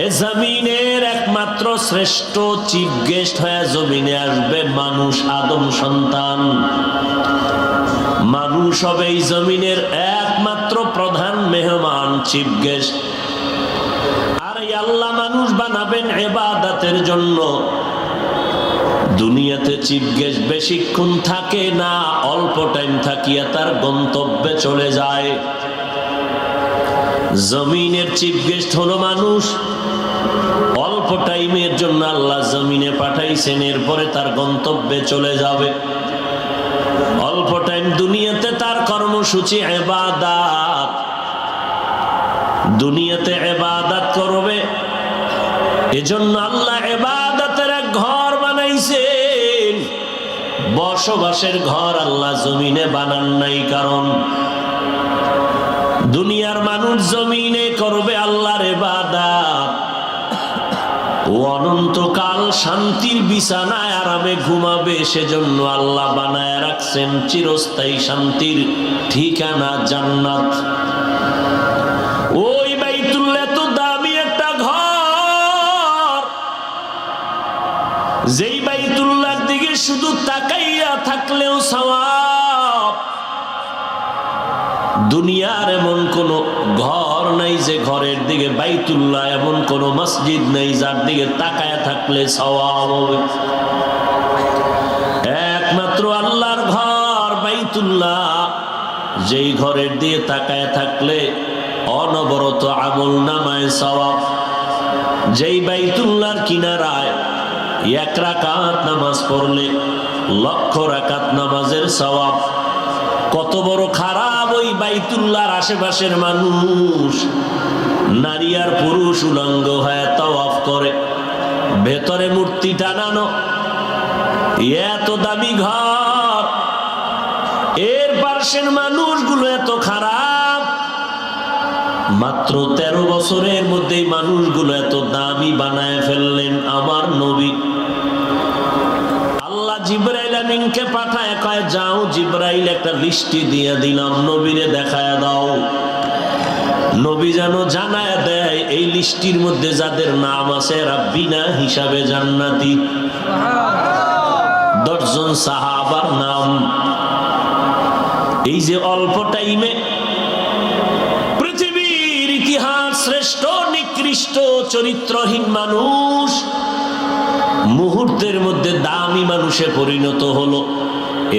এ জমিনের একমাত্র শ্রেষ্ঠ চিফ গেস্ট হয়ে জমিনে আসবে মানুষ, আদম সন্তান। মানুষ হবে এই জমিনের একমাত্র প্রধান মেহমান, চিফ গেস্ট। আর এই আল্লাহ মানুষ বানাবেন ইবাদতের জন্য। দুনিয়াতে চিফ গেস্ট বেশিক্ষণ থাকে না, অল্প টাইম থাকিয়া তার গন্তব্যে চলে যায়। জমিনের চিফ গেস্ট হলো মানুষ, অল্প টাইমের জন্য আল্লাহ জমিনে পাঠাইছেন, এরপরে তার গন্তব্যে চলে যাবে। অল্প টাইম দুনিয়াতে তার কর্মসূচি ইবাদত, দুনিয়াতে ইবাদত করবে। এজন্য আল্লাহ ইবাদতের এক ঘর বানাইছেন, বসবাসের ঘর আল্লাহ জমিনে বানান নাই। কারণ দুনিয়ার মানুষ জমিনে করবে আল্লাহর ইবাদত, ও অনন্তকাল শান্তির বিছানায় আরামে ঘুমাবে। সেজন্য আল্লাহ বানায় রাখছেন চিরস্থায়ী শান্তির ঠিকানা জান্নাত। ওই বাইতুল্লাহ এত দামি একটা ঘর, যেই বাইতুল্লাহর দিকে শুধু তাকাইয়া থাকলেও সওয়াব। দুনিয়ার এমন কোন ঘর নাই যে ঘরের দিকে, বাইতুল্লাহ এমন কোন মসজিদ নাই যার দিকে তাকায়া থাকলে সওয়াব হবে। একমাত্র আল্লাহর ঘর বাইতুল্লাহ, যেই ঘরের দিকে তাকায়া থাকলে অনবরত আমল নামায় সওয়াব। যেই বাইতুল্লাহর কিনারায় এক রাকাত নামাজ পড়লে লক্ষ রাকাত নামাজের সওয়াব। কত বড় খারাপ ওই বাইতুল্লাহর আশেপাশের মানুষ, নারী আর পুরুষ উলঙ্গ হয়ে তাওয়াফ করে, ভেতরে মূর্তি টানানো। এত দামি ঘর, এর পাশের মানুষগুলো এত খারাপ। মাত্র 13 বছরের মধ্যে মানুষগুলো এত দামি বানায় ফেললেন আমার নবী। জিবরাইল আমিনকে পাঠায়, কয় যাও জিবরাইল একটা লিস্টি দিয়ে দিলাম, নবীরে দেখায় দাও। নবী যেন জানায় দেয় এই লিস্টির মধ্যে যাদের নাম আছে এরা বিনা হিসাবে জান্নাতি। 10 জন সাহাবার নাম। এই যে অল্প টাইমে পৃথিবীর ইতিহাস শ্রেষ্ঠ নিকৃষ্ট চরিত্রহীন মানুষ মুহূর্তের মধ্যে দামি মানুষে পরিণত হলো।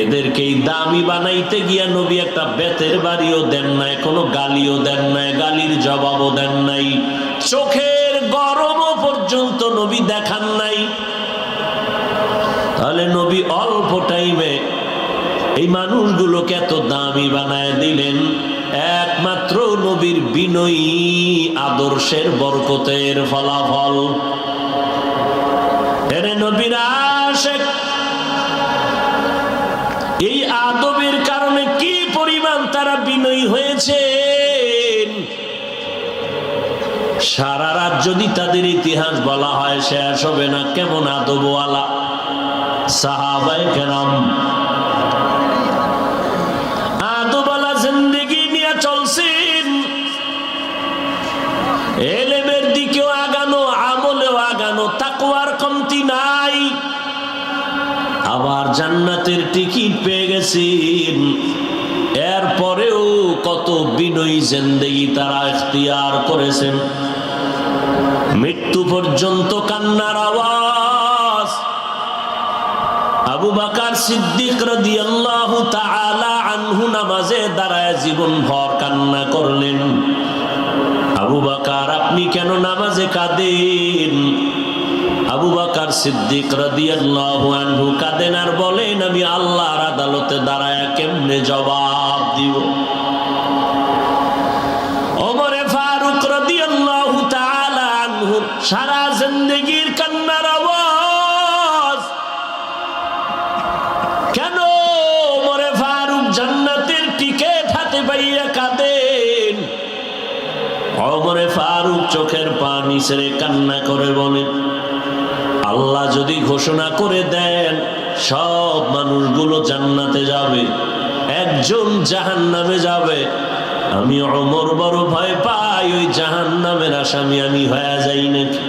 এদেরকেই দামি বানাইতে গিয়া নবী একটা বেতের বাড়িও দেন নাই, কোনো গালিও দেন নাই, গালির জবাবও দেন নাই, চোখের গরমও পর্যন্ত নবী দেখান নাই। তাহলে নবী অল্প টাইমে এই মানুষগুলোকে এত দামি বানায় দিলেন একমাত্র নবীর বিনয়ী আদর্শের বরকতের ফলাফল। নবীর আশিক, এই আদবের কারণে কি পরিমাণ তারা বিনয়ী হয়েছে। সারা রাত যদি তাদের ইতিহাস বলা হয় শেষ হবে না। কেমন আদবওয়ালা সাহাবায়ে কেরাম, আদবওয়ালা জিন্দেগি নিয়ে চলছেন। এলেমের দিকেও আগানো, আমলেও আগানো, তাকওয়ার কমতি নাই। আবার জান্নাতের টিকিট পেয়ে গেছেন। এরপরেও কত বিনয়ী জিন্দেগি তারা ইখতিয়ার করেছেন। মৃত্যু পর্যন্ত কান্নার আওয়াজ। আবু বকর সিদ্দিক রাদিয়াল্লাহু তাআলা আনহু নামাজে দাঁড়ায় জীবন ভর কান্না করলেন। আবু বকর আপনি কেন নামাজে কাঁদেন? আবু বকর সিদ্দিক রাদিয়াল্লাহু আনহু কাঁদেন আর বলেন আমি আল্লাহর আদালতে দাঁড়ায় কেমনে জবাব দিব। ওমরে ফারুক রাদিয়াল্লাহু তাআলা আনহু সারা জিন্দেগির কান্নার আওয়াজ। কেন ওমরে ফারুক জান্নাতের টিকিট হাতে পাইয়া কাঁদেন? ওমরে ফারুক চোখের পানি ছেড়ে কান্না করে বলেন, আল্লাহ যদি ঘোষণা করে দেন সব মানুষগুলো জান্নাতে যাবে, একজন জাহান্নামে যাবে, আমি ওমর বড় ভয় পাই ওই জাহান্নামের আসামি আমি হয়ে যাই নাকি।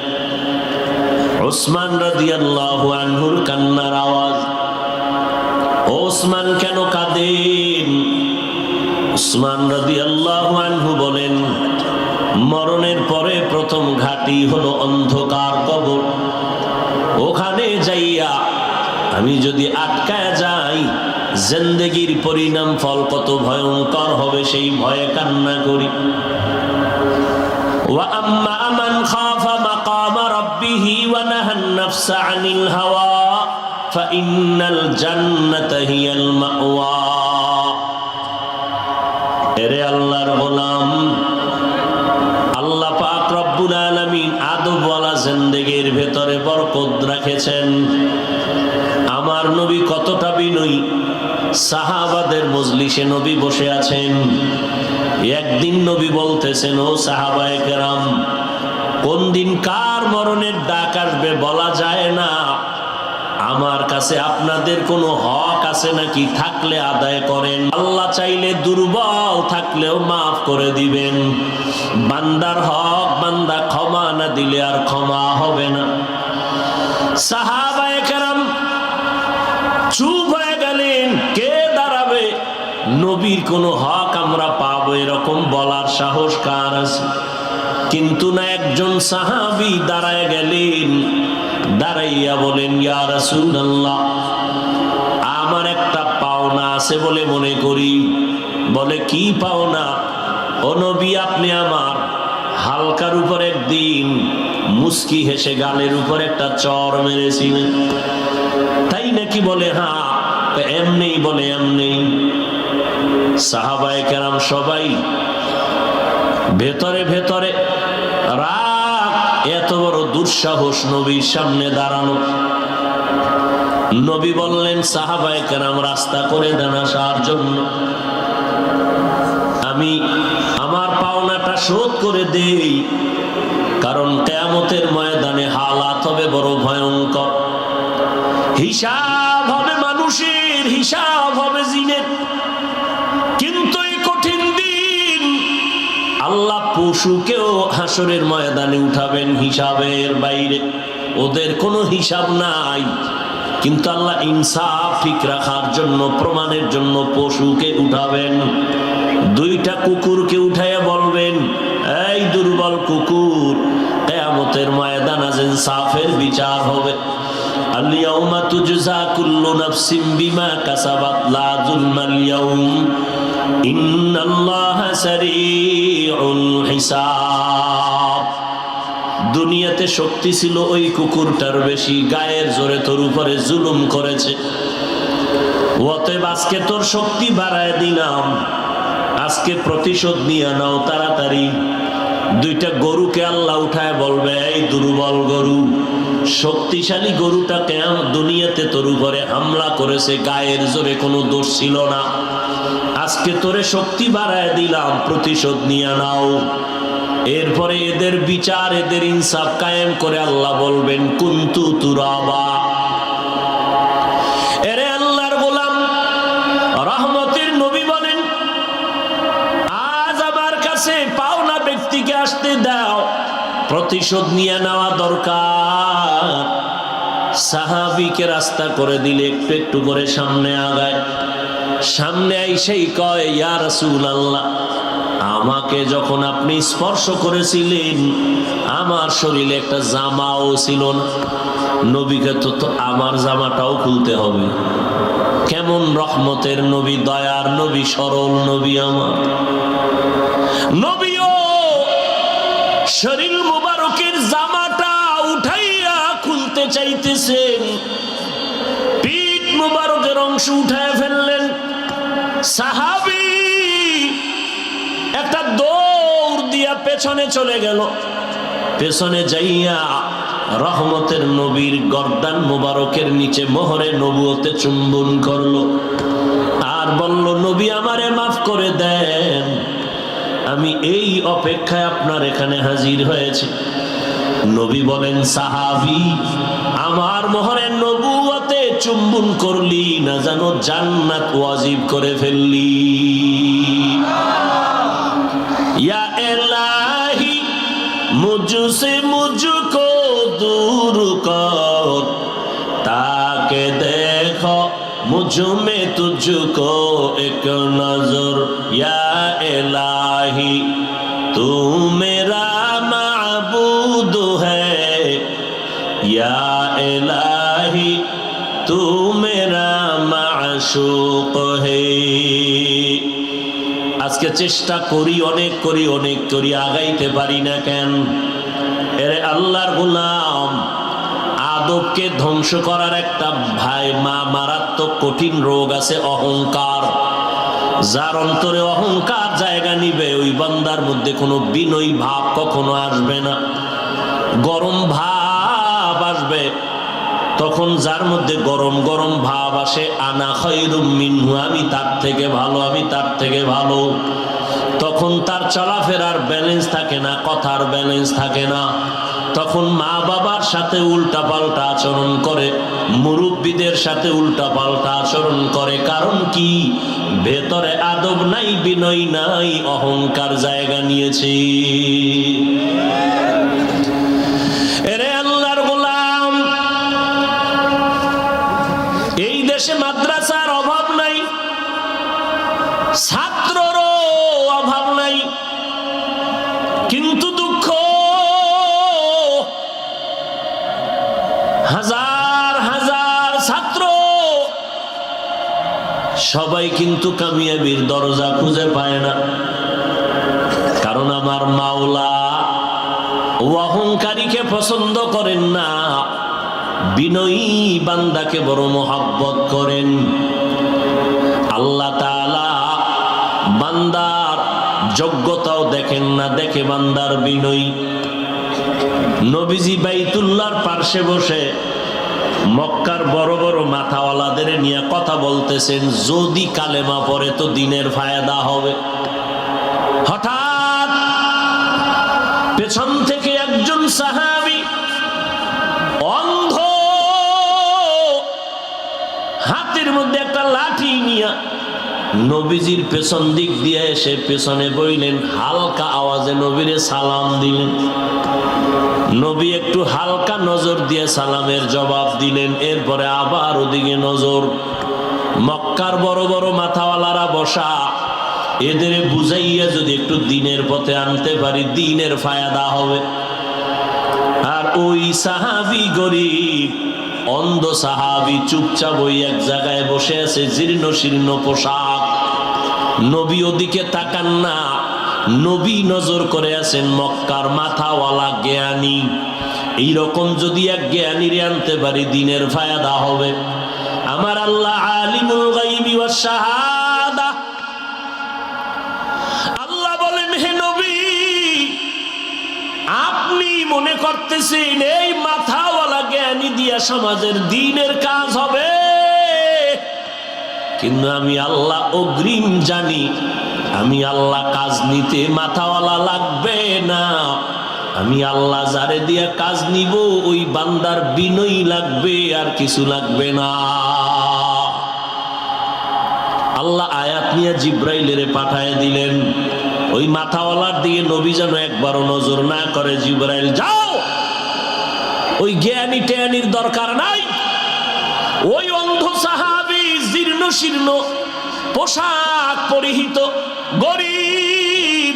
ওসমান রাদিয়াল্লাহু আনহুর কান্নার আওয়াজ। ওসমান কেন কাঁদেন? ওসমান রাদিয়াল্লাহু আনহু বলেন, মরণের পরে প্রথম ঘাটি হলো অন্ধকার কবর। ওখানে যাইয়া আমি যদি আটকায় যাই, জিন্দেগির পরিণাম ফল কত ভয়ঙ্কর হবে সেই ভয়ে কান্না করি। ওয়া আম্মা মান খাফা মাকামা রাব্বিহি ওয়া নাহান নাফসা আনিল হাওয়া ফাইন্নাল জান্নাতা হিয়াল মাওয়া। এরে আল্লাহর গোলাম, আল্লাহ পাক রব্বুল আলামিন আদবওয়ালা জিন্দেগির ভেতরে বরকত রেখেছেন। আমার নবী কতটা বিনয়ী। সাহাবাদের মজলিসে নবী বসে আছেন। একদিন নবী বলতেছেন, ও সাহাবায়ে কেরাম, কোন দিন কার মরণের ডাক আসবে বলা যায় না। আমার কাছে আপনাদের কোনো হক আছে নাকি? থাকলে আদায় করেন। আল্লাহ চাইলে দুর্বল থাকলেও মাফ করে দিবেন। বান্দার হক বান্দা ক্ষমা না দিলে আর ক্ষমা হবে না। সাহাবায়ে কেরাম চুপ হয়ে গেলেন। কে দাঁড়াবে? নবীর কোনো হক আমরা পাবো এরকম বলার সাহস কার আছে? কিন্তু না, একজন সাহাবী দাঁড়ায় গেলেন। দাঁড়াইয়া বলেন, ইয়া রাসূলুল্লাহ, আমার একটা পাওনা আছে বলে মনে করি। বলে, কি পাওনা? ও নবী, আপনি আমার হালকার উপর একদিন মুস্কি হেসে গালের উপর একটা চর মেরেছিলেন, তাই নাকি? বলে, হ্যাঁ। এমনি? বলে, এমনি। সাহাবায়ে কেরাম সবাই ভেতরে ভেতরে রাগ, এত বড় দুঃসাহস নবীর সামনে দাঁড়ানো। নবী বললেন, সাহাবায়ে কেরাম রাস্তা করে দেন আসার জন্য, আমি আমার পাওনাটা শোধ করে দেই, কারণ কিয়ামতের ময়দানে হালাত হবে বড় ভয়ঙ্কর। হিসাব হবে মানুষের, হিসাব হবে জিনের। কিন্তু এই কঠিন দিন আল্লাহ পশুকেও হাসরের ময়দানে উঠাবেন হিসাবের বাইরে। ওদের কোনো হিসাব নাই, কিন্তু আল্লাহ ইনসাফ ঠিক রাখার জন্য, প্রমাণের জন্য পশুকে উঠাবেন। দুইটা কুকুরকে উঠাইয়া বলবেন, এই দুর্বল কুকুর, কিয়ামতের ময়দানে আজ ইনসাফের বিচার হবে। আল-ইয়াউমা তুজজা কুল্লু নাফসিন বিমা কাসাবাত লা যুলমাল ইয়াউম ইন্নাল্লাহা সারিউল হিসাব। দুনিয়াতে শক্তি ছিল ওই কুকুরটার বেশি, গায়ের জোরে তোর উপরে জুলুম করেছে। অতএব আজকে তোর শক্তি বাড়ায় দিলাম, আজকে প্রতিশোধ নিয়ে নাও তাড়াতাড়ি। দুইটা গরুকে আল্লাহ উঠায় বলবে, এই দুর্বল গরু, শক্তিশালী গরুটাকে দুনিয়াতে তোর উপরে হামলা করেছে, গায়ের জোরে কোনো দোষ ছিল না, আজকে তোরে শক্তি বাড়ায় দিলাম, প্রতিশোধ নিয়ে নাও। এরপরে এদের বিচার, এদের ইনসাফ কায়েম করে আল্লাহ বলবেন, কুনতু তুরাবা। এরে আল্লাহর গোলাম, রহমতের নবী বলেন, আজ আমার কাছে পাওনা ব্যক্তিকে আসতে দাও, প্রতিশোধ নিয়ে নেওয়া দরকার। সাহাবীকে রাস্তা করে দিলে একটু একটু করে সামনে আগায়। সামনে আইসেই কয়, ইয়া রাসূলুল্লাহ, আমাকে যখন আপনি স্পর্শ করেছিলেন আমার শরীরে একটা জামাও ছিল না। নবীকে তো আমার জামাটাও খুলতে হবে। কেমন রহমতের নবী, দয়ার নবী, সরল নবী আমার নবীও শরীর মুবারকের জামাটা উঠাইয়া খুলতে চাইতেছেন, পিঠ মুবারকের অংশ উঠায় ফেললেন। সাহাবী একটা দৌড় দিয়া পেছনে চলে গেল। পেছনে যাইয়া রহমতের নবীর গর্দান মুবারকের নিচে মোহরে নবুয়তে চুম্বন করলো আর বলল, নবী আমারে মাফ করে দেন। আমি এই অপেক্ষায় আপনার এখানে হাজির হয়েছি। নবী বলেন, সাহাবী, আমার মোহরের নবুয়তে চুম্বন করলি না জানো জান্নাত ওয়াজিব করে ফেললি। ইয়া ইলাহি মুঝসে মুঝকো दूर कर, ताके देखो मुझ में तुझको एक नजर। या इलाही तू मेरा माबूद है, या इलाही तू मेरा माशूक है। আজকে চেষ্টা করি, অনেক করি, আগাইতে পারি না কেন? এরে আল্লাহর গোলাম, আদবকে ধ্বংস করার একটা মারাত্মক কঠিন রোগ আছে, অহংকার। যার অন্তরে অহংকার জায়গা নিবে, ওই বান্দার মধ্যে কোনো বিনয়ী ভাব কখনো আসবে না, গরম ভাব আসবে। তখন যার মধ্যে গরম ভাব আসে, আনা খায়রুম মিনহু, আমি তার থেকে ভালো, আমি তার থেকে ভালো, তখন তার চলাফেরার ব্যালেন্স থাকে না, কথার ব্যালেন্স থাকে না। তখন মা বাবার সাথে উল্টা পাল্টা আচরণ করে, মুরব্বীদের সাথে উল্টা পাল্টা আচরণ করে। কারণ কি? ভেতরে আদব নাই, বিনয় নাই, অহংকার জায়গা নিয়েছে। এরে আল্লাহর গোলাম, এই দেশে মাদ্রাসার অভাব নাই, ছাত্ররও অভাব নাই, কিন্তু দুঃখ, হাজার হাজার ছাত্র সবাই কিন্তু কামিয়াবির দরজা খুঁজে পায় না। কারণ আমার মাওলা অহংকারীকে পছন্দ করেন না, বিনয়ী বান্দাকে বড় মোহাব্বত করেন। আল্লাহ তাআলা বান্দার যোগ্যতাও দেখেন না, দেখে বান্দার বিনয়ী। নবীজি বাইতুল্লাহর পার্শ্বে বসে মক্কার বড় বড় মাথাওয়ালাদের নিয়ে কথা বলতেছেন, যদি কালেমা পড়ে তো দিনের ফায়দা হবে। হঠাৎ পেছন থেকে একজন সাহাবী অন্ধ, হাতের মধ্যে একটা লাঠি নিয়ে নবীজির পেছন দিক দিয়ে এসে পেছনে বইলেন, হালকা আওয়াজে নবীরে সালাম দিলেন। নবী একটু হালকা নজর দিয়ে সালামের জবাব দিলেন। এরপরে আবার ওদিকে নজর। মক্কার বড় বড় মাথাওয়ালারা বসা, এদের বুঝাইয়া যদি একটু দিনের পথে আনতে পারি, দিনের ফায়দা হবে। আর ওই সাহাবী গরিব অন্ধ সাহাবী চুপচাপ ওই এক জায়গায় বসে আছে, জীর্ণ শীর্ণ পোশাক। নবী ওদিকে তাকান না, নবী নজর করে আছেন মক্কার মাথাওয়ালা জ্ঞানী। এইরকম যদি এক জ্ঞানীরে আনতে পারি, দিনের ফায়দা হবে। আমার আল্লাহ আলিমুল গায়বি ওয়াস শাহাদা, আল্লাহ বলেন, হে নবী, আপনি মনে করতেছেন এই মাথাওয়ালা জ্ঞানী দিয়া সমাজের দ্বীনের কাজ হবে, কিন্তু আমি আল্লাহ অগ্রিম জানি, আমি আল্লাহ কাজ নিতে মাথাওয়ালা লাগবে না। আমি আল্লাহ যারে দিয়া কাজ নিব, ওই বান্দার বিনয়ী লাগবে, আর কিছু লাগবে না। আল্লাহ আয়াত নিয়ে জিব্রাইলের পাঠায় দিলেন। ওই মাথাওয়ালার দিকে নবী যেন একবারও নজর না করে। জিব্রাইল, যাও, ওই জ্ঞানী ট্যানির দরকার নাই। ওই অন্ধ সাহাবী জীর্ণ শীর্ণ পোশাক পরিহিত গরিব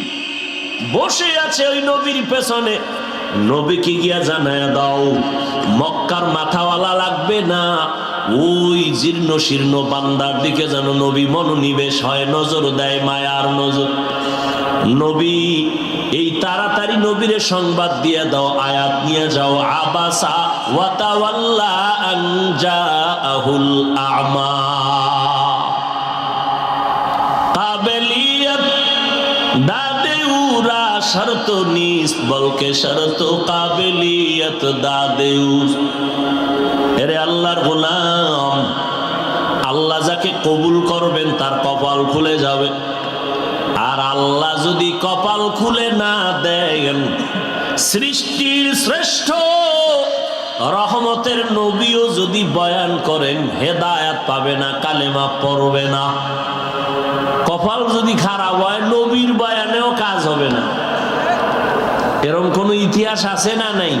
বসে আছে ওই নবীর পেছনে। নবীকে গিয়া জানায় দাও, মক্কার মাথাওয়ালা লাগবে না, ওই জীর্ণ শীর্ণ বান্দার দিকে যেন নবী মনোনিবেশ হয়, নজর দেয়, মায়ার নজর। নবী এই তাড়াতাড়ি নবীরে সংবাদ দিয়ে দাও, আয়াত নিয়ে যাও, আবাসা ওয়া তাওয়াল্লা আন জাআহুল আ'মা। কাবিলিয়ত দাদে উরা শর্ত নিস বলকে শর্ত কাবিলিয়ত দাদে। এরে আল্লাহর গোলাম, আল্লাহ যাকে কবুল করবেন তার কপাল খুলে যাবে। আর আল্লাহ যদি কপাল খুলে না দেন, সৃষ্টির শ্রেষ্ঠ রহমতের নবীও যদি বয়ান করেন, হেদায়েত পাবে না, কালেমা পড়বে না। কপাল যদি খারাপ হয়, নবীর বয়ানেও কাজ হবে না। এরকম কোন ইতিহাস আছে না নাই?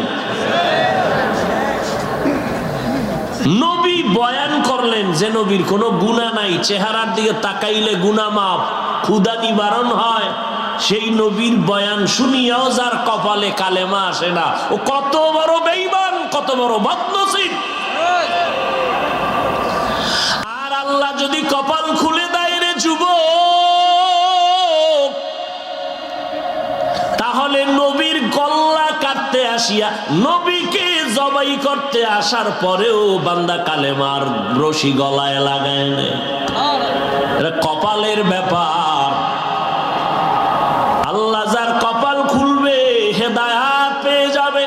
নবী বয়ান করলেন যে নবীর কোনো গুনাহ নাই, চেহারার দিকে তাকাইলে গুনাহ মাফ, ক্ষুধা নিবারণ হয়, সেই নবীর বয়ান শুনিয়াও যার কপালে কালেমা আসে না, ও কত বড় বেঈমান, কত বড় বদনসিব। আর আল্লাহ যদি কপাল খুলে দেয় রে যুবক, তাহলে নবীর গল্লা কাটতে আসিয়া, নবীকে জবাই করতে আসার পরেও বান্দা কালেমার রশি গলায় লাগায় নেয়। এটা কপালের ব্যাপার। আল্লাহ যার কপাল খুলবে হেদায়াত পেয়ে যাবে,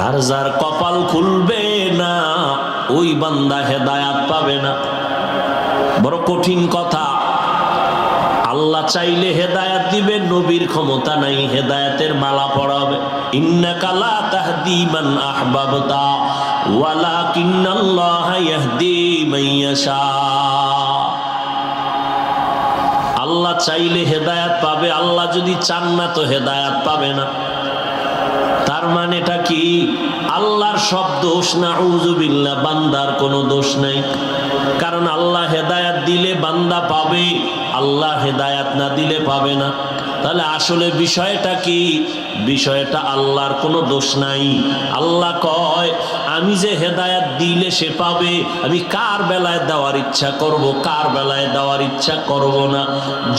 আর যার কপাল খুলবে না ওই বান্দা হেদায়াত পাবে না। বড় কঠিন কথা। আল্লাহ চাইলে হেদায়াত দিবে, নবীর ক্ষমতা নাই হেদায়াতের মালা পড়াবে। ইন্নাকা লা তাহদি মান আহবাবতা ওয়ালাকিন্নাল্লাহা ইয়াহদি মান ইয়াশা। আল্লাহ চাইলে হেদায়াত পাবে, আল্লাহ যদি চান না তো হেদায়াত পাবে না। তার মানেটা কি? আল্লাহর সব দোষ, নাউযুবিল্লাহ, বান্দার কোনো দোষ নাই। কারণ আল্লাহ হেদায়াত দিলে বান্দা পাবে, আল্লাহ হেদায়াত না দিলে পাবে না। তাহলে আসলে বিষয়টা কি? বিষয়টা আল্লাহর কোনো দোষ নাই। আল্লাহ কয় আমি যে হেদায়াত দিলে সে পাবে, আমি কার বেলায় দেওয়ার ইচ্ছা করব, কার বেলায় দেওয়ার ইচ্ছা করব না।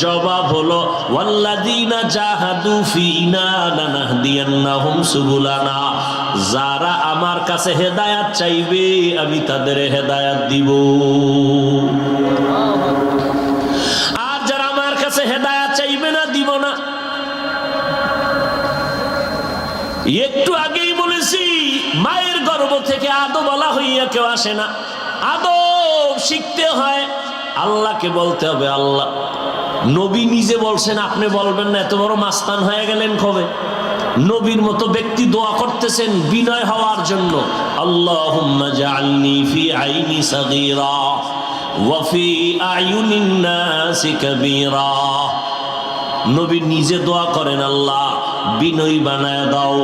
জবাব হলো ওয়াল্লাযীনা জাহাদু ফীনা লানাহদিয়ান্নাহুম সুবুলানা। যারা আমার কাছে হেদায়াত চাইবে আমি তাদের হেদায়াত দিব, আর যারা আমার কাছে হেদায়াত চাইবে না, দিব না। একটু আগেই বলেছি, মায়ের গর্ভ থেকে আদম বলা হইয়া কেউ আসে না। আদম শিখতে হয়, আল্লাহকে বলতে হবে। আল্লাহ নবী নিজে বলছেন, আপনি বলবেন না? এত বড় মাস্তান হয়ে গেলেন কবে? নবীর মতো ব্যক্তি দোয়া করতেছেন বিনয় হওয়ার জন্য। আল্লাহুম্মা জাআলনি ফি আইনি সাগীরা ওয়া ফি আয়ুনিন নাসি কাবীরা। নবী নিজে দোয়া করেন, আল্লাহ বিনয়ী বানায় দাও,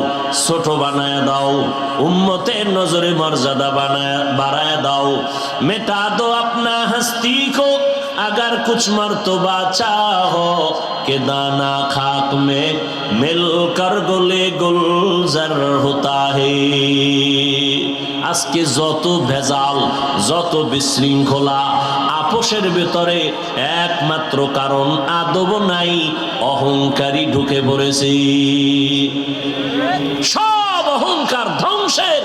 ছোট বানায় দাও, উম্মতের নজরে মর্যাদা বাড়ায় দাও। মেটা দো আপনা হস্তি কো अगर कुछ मर्तबा चाहो के दाना खाक में मिलकर गुले गुलजार होता है। আজকে যত ভেজাল, যত বিশৃঙ্খলা, আপোষের ভেতরে একমাত্র কারণ আদব নাই, অহংকারী ঢুকে পড়েছে। সব অহংকার ধ্বংসের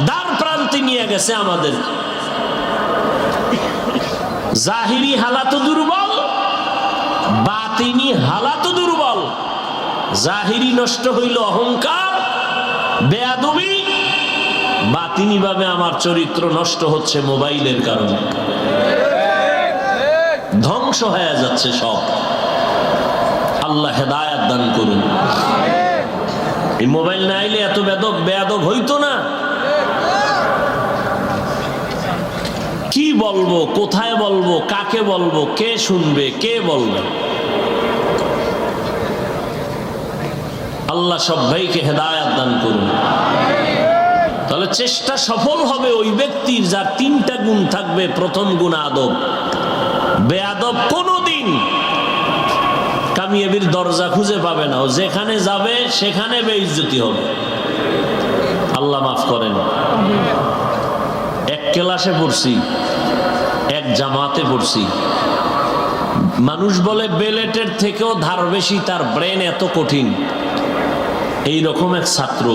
দ্বার প্রান্তে নিয়ে গেছে আমাদের। জাহিরি হালাত দুর্বল, বাতিনি হালাত দুর্বল। জাহিরি নষ্ট হইল অহংকার, বেয়াদবি। বাতিনি ভাবে আমার চরিত্র নষ্ট হচ্ছে মোবাইলের কারণে, ধ্বংস হয়ে যাচ্ছে সব। আল্লাহ হেদায়েত দান করুন। এই মোবাইল না আইলে এত বেয়াদব হইতো না। কি বলবো, কোথায় বলবো, কাকে বলবো, কে শুনবে, কে বলবে? আল্লাহ সব ভাইকে হেদায়েত দান করুন। তাহলে চেষ্টা সফল হবে ওই ব্যক্তির যার তিনটা গুণ থাকবে। প্রথম গুণ আদব। বেয়াদব কোনদিন কামিয়াবির দরজা খুঁজে পাবে না। ও যেখানে যাবে সেখানে বেইজ্জতি হবে। আল্লাহ মাফ করেন। এক ক্লাসে পড়ছি, এক জামাতে পড়ছি। মানুষ বলে বেলেটের থেকেও ধার বেশি, তার ব্রেন এত কঠিন। এই রকম এক ছাত্র,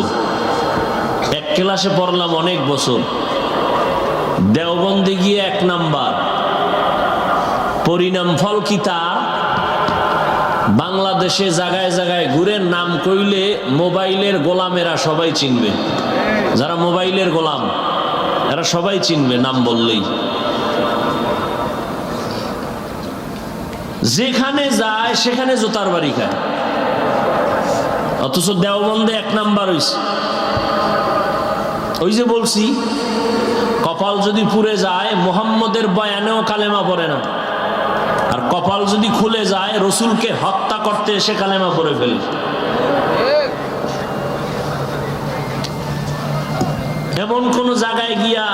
এক ক্লাসে পড়লাম অনেক বছর। দেওবন্দে গিয়ে 1 নাম্বার, পরিণাম ফল কি তার? বাংলাদেশে জায়গায় জায়গায় ঘুরে নাম কইলে মোবাইলের গোলামেরা সবাই চিনবে। যারা মোবাইলের গোলাম এরা সবাই চিনবে নাম বললেই। যেখানে যায় সেখানে জোতার বাড়ি খায়, অথচ দেওবন্দে 1 নাম্বার হইছে। ওই যে বলছি, কপাল যদি পুড়ে যায় মুহাম্মদের বয়ানেও কালেমা পড়ে না, আর কপাল যদি খুলে যায় রসুলকে হত্যা করতে এসে কালেমা পড়ে ফেলে। এমন কোন জায়গায় গিয়া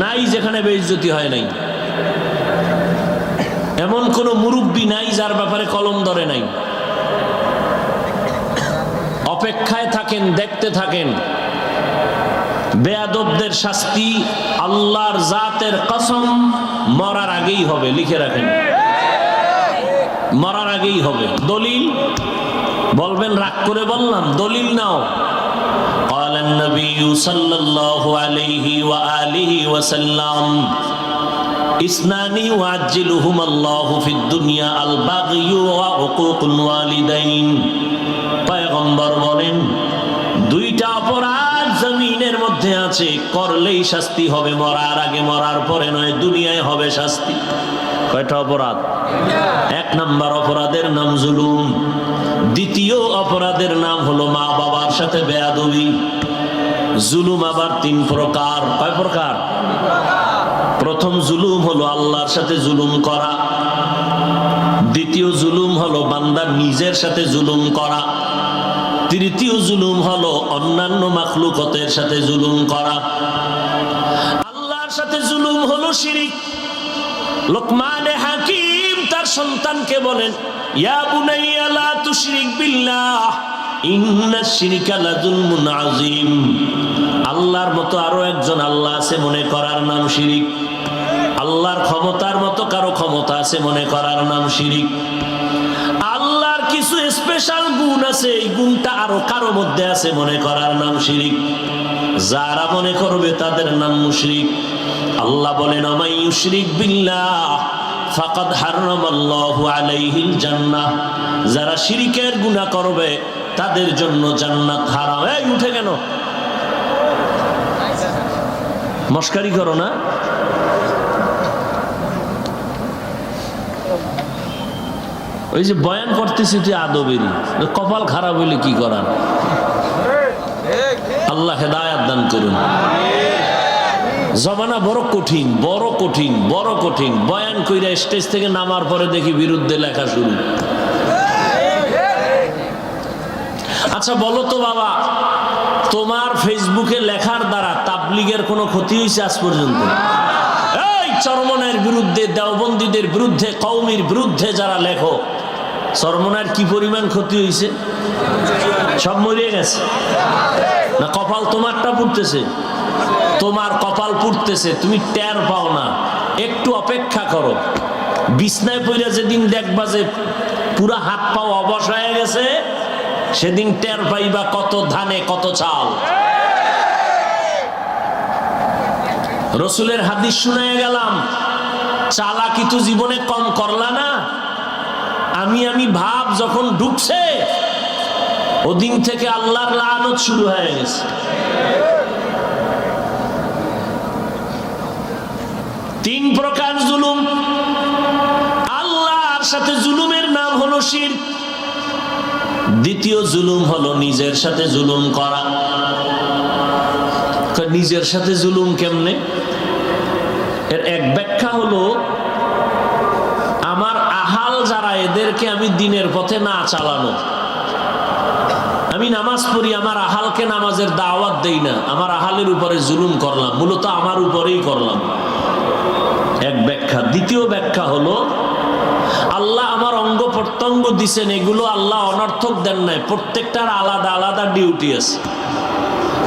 নাই যেখানে বেইজ্জতি হয় নাই, এমন কোন মুরব্বী নাই যার ব্যাপারে কলম ধরে নাই। অপেক্ষায় থাকেন, দেখতে থাকেন। বেয়াদবদের শাস্তি আল্লাহর জাতের কসম মরার আগেই হবে, লিখে রাখেন, মরার আগেই হবে। দলিল বলবেন রাগ করে বললাম, দলিল নাও। قال النبي صلى الله عليه وآله وسلم اثنان يعجلهما الله في الدنيا البغي وعقوق الوالدين। পয়গম্বর বলেন, দুইটা অপরাধ জমিনের মধ্যে আছে, করলেই শাস্তি হবে মরার আগে, মরার পরে নয়, দুনিয়ায় হবে শাস্তি। কয়টা অপরাধ? 1 নাম্বার অপরাধের নাম জুলুম। দ্বিতীয় অপরাধের নাম হলো মা বাবার সাথে বেয়াদবি। জুলুম আবার 3 প্রকার। কয় প্রকার? প্রথম জুলুম হলো আল্লাহর সাথে জুলুম করা। দ্বিতীয় জুলুম হলো বান্দা নিজের সাথে জুলুম করা। তৃতীয় জুলুম হলো অন্যান্য মাখলুকতের সাথে জুলুম করা। আল্লাহর সাথে জুলুম হলো শিরিক। লোকমানে হাকিম তার সন্তানকে বলেন, ইয়া বুনাইয়া লা তুশরিক বিল্লাহ ইন্নাশ শিরকা লাযুলমুন আযীম। আল্লাহর মতো আরো একজন আল্লাহ আছে মনে করার নাম শিরিক। আল্লাহর ক্ষমতার মতো কারো ক্ষমতা আছে মনে করার নাম শিরিক। আল্লাহর কিছু স্পেশাল গুণ আছে, এই গুণটা আরো কারো মধ্যে আছে মনে করার নাম শিরিক। যারা মনে করবে তাদের নাম মুশরিক। আল্লাহ বলেন, আমাই ইউশরিক বিল্লাহ ফাকাদ হারামাল্লাহু আলাইহিল জান্নাহ। যারা শিরকের গুনাহ করবে তাদের জন্য জান্নাত হারাম। এই উঠে কেন? মস্কারি করো না। ওই যে বয়ান করতেছি তুই আদবেরই, কপাল খারাপ হইলে কি করার? আল্লাহ হেদায়েত দান করুন। জমানা বড় কঠিন, বড় কঠিন, বড় কঠিন। বয়ান কইরা স্টেজ থেকে নামার পরে দেখি বিরুদ্ধে লেখা শুরু। আচ্ছা বলো তো বাবা, তোমার ফেসবুকে লেখার দ্বারা তাবলীগের কোনো ক্ষতি হয়েছে আজ পর্যন্ত? এই চরমনের বিরুদ্ধে, দেওবন্দীদের বিরুদ্ধে, কওমির বিরুদ্ধে যারা লেখো, চরমনের কি পরিমাণ ক্ষতি হয়েছে? সব মরিয়ে গেছে না? কপাল তোমারটা পুড়তেছে, তোমার কপাল পুড়তেছে, তুমি টের পাও না। একটু অপেক্ষা করো, বিছনায় পইরা যেদিন দেখবা যে পুরা হাত পাও অবশ হয়ে গেছে, সেদিন টের পাইবা কত ধানে কত চাল। রসুলের হাদিস শুনায় গেলাম, চালাকি তো জীবনে কম করলা না। আমি ভাব যখন ঢুকছে, ওদিন থেকে আল্লাহর লানত শুরু হয়ে গেছে। 3 প্রকার জুলুম। আল্লাহর সাথে জুলুমের নাম হলো শিরক। দ্বিতীয় জুলুম হলো নিজের সাথে জুলুম করা। নিজের সাথে জুলুম কেমনে? এর এক ব্যাখ্যা হলো, আমার আহাল যারা, এদেরকে আমি দিনের পথে না চালানো। আমি নামাজ পড়ি, আমার আহালকে নামাজের দাওয়াত দেই না, আমার আহালের উপরে জুলুম করলাম, মূলত আমার উপরেই করলাম। এক ব্যাখ্যা। দ্বিতীয় ব্যাখ্যা হলো, আল্লাহ আমার অঙ্গ প্রত্যঙ্গ দিছেন, এগুলো আল্লাহ অনর্থক দেন নাই, প্রত্যেকটার আলাদা আলাদা ডিউটি আছে।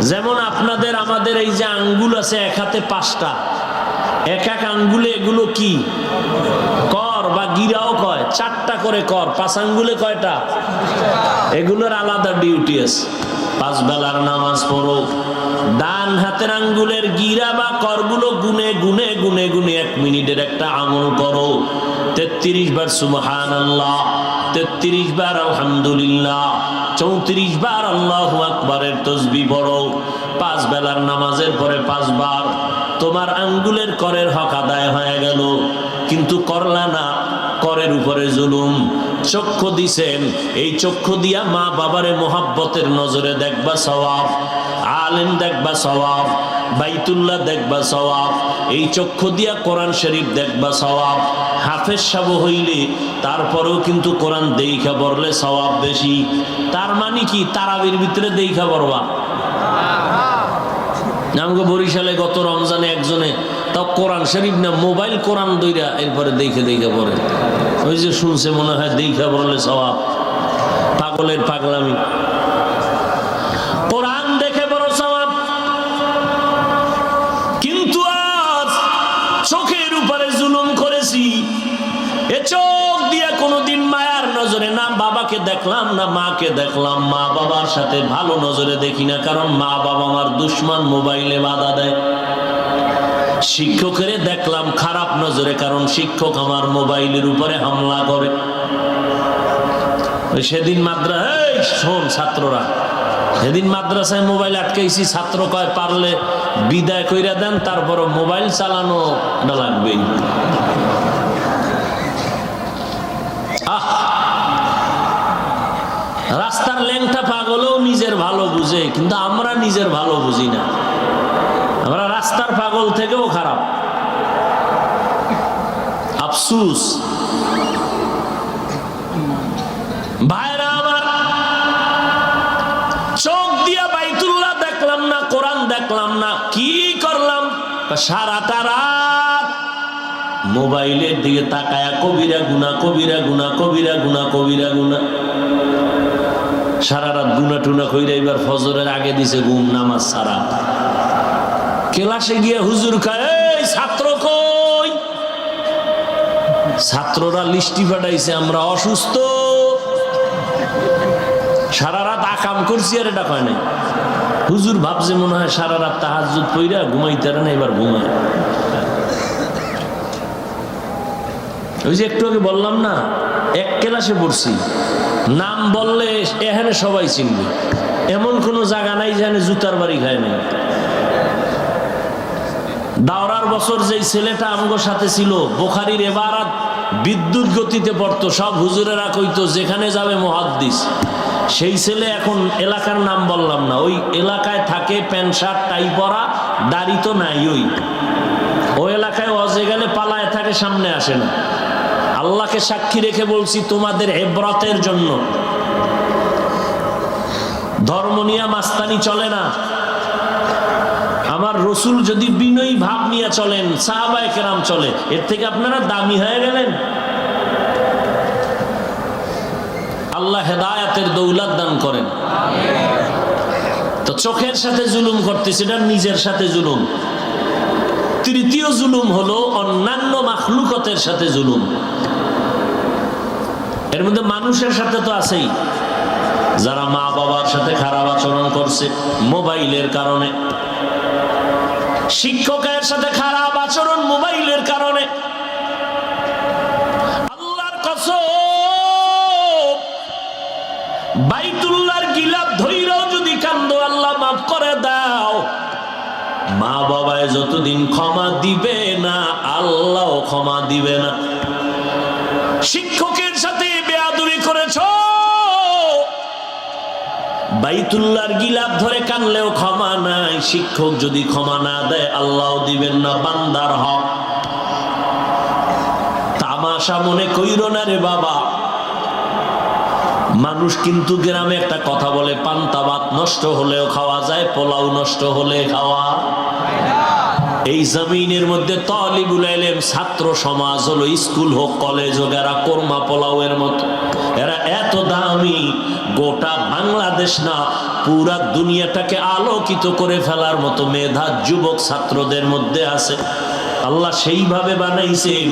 যেমন আপনাদের আমাদের এই যে আঙ্গুল আছে, এক হাতে 5টা, এক এক আঙ্গুলে এগুলো কি কর বা গিরাও কয়, 4টা করে কর। 5 আঙ্গুলে কয়টা? এগুলোর আলাদা ডিউটি আছে। 5 বেলার নামাজ পড়ো, ডান হাতের আঙ্গুলের গিরা বা করগুলো গুনে গুনে গুনে গুনে 1 মিনিটের একটা আমল করো। 33 বার সুবহানাল্লাহ, 33 বার আলহামদুলিল্লাহ, 34 বার আল্লাহু আকবারের তাসবিহ পড়ো। 5 বেলার নামাজের পরে 5 বার। তোমার আঙ্গুলের করের হক আদায় হয়ে গেল, কিন্তু করলা না, করের উপরে জুলুম। চক্ষু দিছেন, এই চক্ষু দিয়া মা বাবারে মোহাব্বতের নজরে দেখবা সওয়াব, আলেম দেখবা সওয়াব, বাইতুল্লাহ দেখবা সওয়াব, এই চক্ষু দিয়া কোরআন শরীফ দেখবা সওয়াব। হাফেজ সাহেব হইলে তারপরেও কিন্তু কোরআন দেইখা পড়লে সওয়াব বেশি। তার মানে কি তারাবির ভিতরে দেইখা পড়বা? আমাকে বরিশালে গত রমজানে একজনে তাও কোরআন শরীফ না মোবাইল কোরআন দইরা এরপরে দেখে পড়ে। ওই যে শুনছে মনে হয় দেইখা পড়লে সওয়াব। পাগলের পাগলামি। কোরআন দেখে বড় সওয়াব। কিন্তু আজ চোখের উপরে জুলুম করেছি। এ চোখ দিয়া কোনোদিন মায়ার নজরে না বাবাকে দেখলাম না মাকে দেখলাম, মা বাবার সাথে ভালো নজরে দেখি না, কারণ মা বাবা আমার দুশমন, মোবাইলে বাধা দেয়। শিক্ষকের দেখলাম খারাপ নজরে, কারণ শিক্ষক আমার মোবাইলের উপরে হামলা করে। ওই সেদিন শোন ছাত্ররা, সেদিন মাদ্রাসায় মোবাইল আটকাইছি, ছাত্র কয় পারলে বিদায় কইরা দেন, তারপর মোবাইল চালানো লাগবেই। রাস্তার ল্যাংটা পাগলও নিজের ভালো বুঝে, কিন্তু আমরা নিজের ভালো বুঝি না। আমরা রাস্তার পাগল থেকেও খারাপ। আফসুস। ভাইরা আমার, চোখ দিয়া বাইতুল্লাহ দেখলাম না, কোরআন দেখলাম না, কি করলাম? সারাটা রাত মোবাইলের দিকে তাকায়া কবিরা গুনা, কবিরা গুনা, কবিরা গুনা, কবিরা গুনা। সারা রাত গুনা টুনা কইরা এবার ফজরের আগে দিছে ঘুম, নামাজ সারা। ক্লাসে গিয়ে হুজুর কয়, এই ছাত্র কই? ছাত্ররা লিস্টি পাঠাইছে, আমরা অসুস্থ, সারা রাত আকাম করছি, আর এটা কয় নাই। হুজুর ভাবছে মনে হয় সারা রাত তাহাজ্জুদ পইরা ঘুমাইতে না, এবার ঘুমায়। ওই যে একটু আগে বললাম না, এক ক্লাসে পড়ছি, নাম বললে এখানে সবাই চিনবে, এমন কোন জায়গা নাই যেখানে জুতার বাড়ি খায় নাই। দাওরার বছর যেই ছেলেটা আমগোর সাথে ছিল, বুখারীর ইবারাত বিদ্যুৎ গতিতে পড়তো, সব হুজুরেরা কইতো যেখানে যাবে মুহাদ্দিস। সেই ছেলে এখন এলাকার নাম বললাম না, ওই এলাকায় থাকে, প্যান্ট শার্ট টাই পরা, দাড়ি তো নাই। ওই এলাকায় অজে গেলে পালায় থাকে, সামনে আসে না। আল্লাহকে সাক্ষী রেখে বলছি, তোমাদের ইবরাতের জন্য ধর্ম নিয়ে মাস্তানি চলে না। আমার রসুল যদি বিনয়ী ভাব নিয়ে চলেন, সাহাবায়ে কেরাম চলে, এর থেকে আপনারা দামি হয়ে গেলেন। আল্লাহ হেদায়েতের দৌলত দান করেন। তো চোখের সাথে জুলুম করতেছে, এটা নিজের সাথে জুলুম। তৃতীয় জুলুম হলো অন্যান্য মাখলুকতের সাথে জুলুম। এর মধ্যে মানুষের সাথে তো আছেই, যারা মা বাবার সাথে খারাপ আচরণ করছে মোবাইলের কারণে, শিক্ষকের সাথে খারাপ আচরণ মোবাইলের কারণে। আল্লাহর কসম, বাইতুল্লাহর গিলাফ ধইরাও যদি কান্দো, আল্লাহ মাফ করে দাও। মা বাবায় যতদিন ক্ষমা দিবে না, আল্লাহ ক্ষমা দিবে না। শিক্ষকের সাথে বেয়াদবি করেছো, বাইতুল্লাহর গিলাফ ধরে কানলেও ক্ষমা নাই। শিক্ষক যদি ক্ষমা না দেয়, আল্লাহ দিবেন না। বান্দার হক তামাশা মনে কইরো না রে বাবা। মানুষ কিন্তু গ্রামে একটা কথা বলে, পান্তা ভাত নষ্ট হলেও খাওয়া যায়, পোলাও নষ্ট হলে খাওয়া। এই জমিনের মধ্যে তালিবুল ইলম ছাত্র সমাজ হলো, স্কুল হোক কলেজ হোক, এরা কোরমা পোলাওয়ের মতো। এরা এত দামি, গোটা বাংলাদেশ না পুরা দুনিয়াটাকে আলোকিত করে ফেলার মতো মেধা যুবক ছাত্রদের মধ্যে আছে। আল্লাহ সেইভাবে বানাইছেন,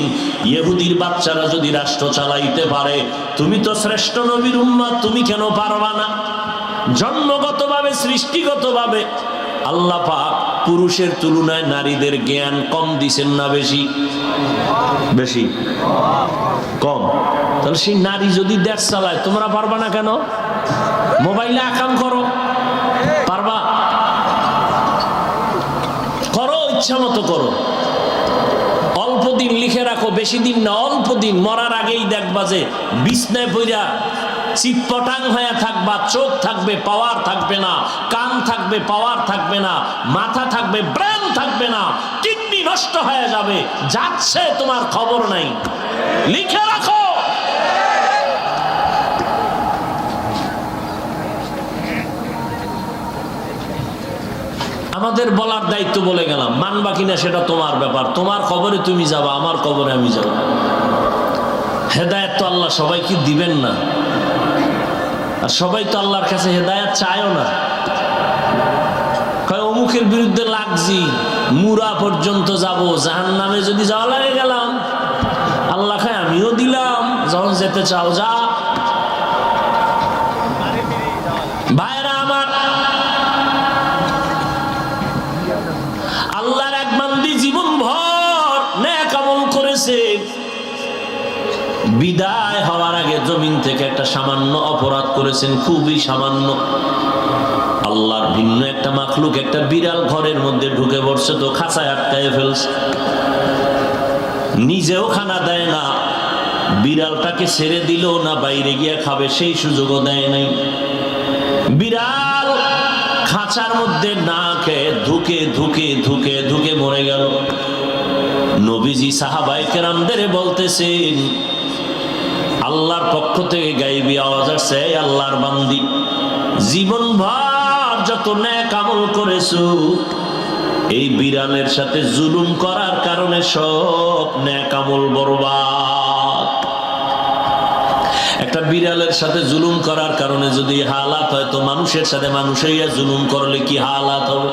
ইহুদির বাচ্চারা যদি রাষ্ট্র চালাইতে পারে, তুমি তো শ্রেষ্ঠ নবীর উম্মত, তুমি কেন পারবা না? জন্মগতভাবে, সৃষ্টিগতভাবে আল্লাহ পাক পুরুষের তুলনায় নারীদের জ্ঞান কম দিছেন না বেশি? বেশি কম? তাহলে সেই নারী যদি দেশ চালায়, তোমরা পারবা না কেন? মোবাইলে আকাম করো, পারবা? করো, ইচ্ছা মতো করো। অল্প দিন লিখে রাখো, বেশি দিন না, অল্প দিন, মরার আগেই দেখবা যে বিছনায় পইরা চিৎপটাং হয়ে থাকবা, চোখ থাকবে পাওয়ার থাকবে না, কান থাকবে পাওয়ার থাকবে না, মাথা থাকবে ব্রেন থাকবে না, কিডনি নষ্ট হয়ে যাবে, যাচ্ছে তোমার খবর নাই। লিখে রাখো। আমাদের বলার দায়িত্ব বলে গেলাম, মানবা কিনা সেটা তোমার ব্যাপার, তোমার খবরে তুমি যাবা, আমার খবরে আমি যাব। হেদায়েত তো আল্লাহ সবাইকে দিবেন না, আর সবাই তো আল্লাহর কাছে হেদায়েত চায়ও না। কয় অমুকের বিরুদ্ধে লাগছি, মুরা পর্যন্ত যাব, জাহান্নামে যদি যাওয়া লাগে গেলাম। আল্লাহ খায় আমিও দিলাম, যখন যেতে চাও যা। ভাইরা আমার, আল্লাহর এক বান্দি জীবন ভর নেক আমল করেছে, বিদায় হওয়ার আগে জমিন থেকে একটা সামান্য অপরাধ করেছেন, খুবই সামান্য। আল্লাহর ভিন্ন একটা মাখলুক একটা বিড়াল ঘরের মধ্যে ঢুকে পড়ছে, তো খাঁচায় আটকায় ফেলছে, নিজেও খানা দেয় না, বিড়ালটাকে ছেড়ে দিল না বাইরে গিয়ে খাবে সেই সুযোগও দেয় নাই। বিড়াল খাঁচার মধ্যে না খেয়ে ধুকে ধুকে ধুকে ধুকে মরে গেল। নবীজি সাহাবায়ে কেরামদের বলতেছেন, আল্লাহর পক্ষ থেকে গায়েবী আওয়াজ আসছে, আল্লাহর বান্দি জীবন ভর যত নেক আমল করেছো, এই বিড়ালের সাথে জুলুম করার কারণে সব নেক আমল বরবাদ। একটা বিড়ালের সাথে জুলুম করার কারণে যদি হালাত হয়, তো মানুষের সাথে মানুষই জুলুম করলে কি হালাত হবে?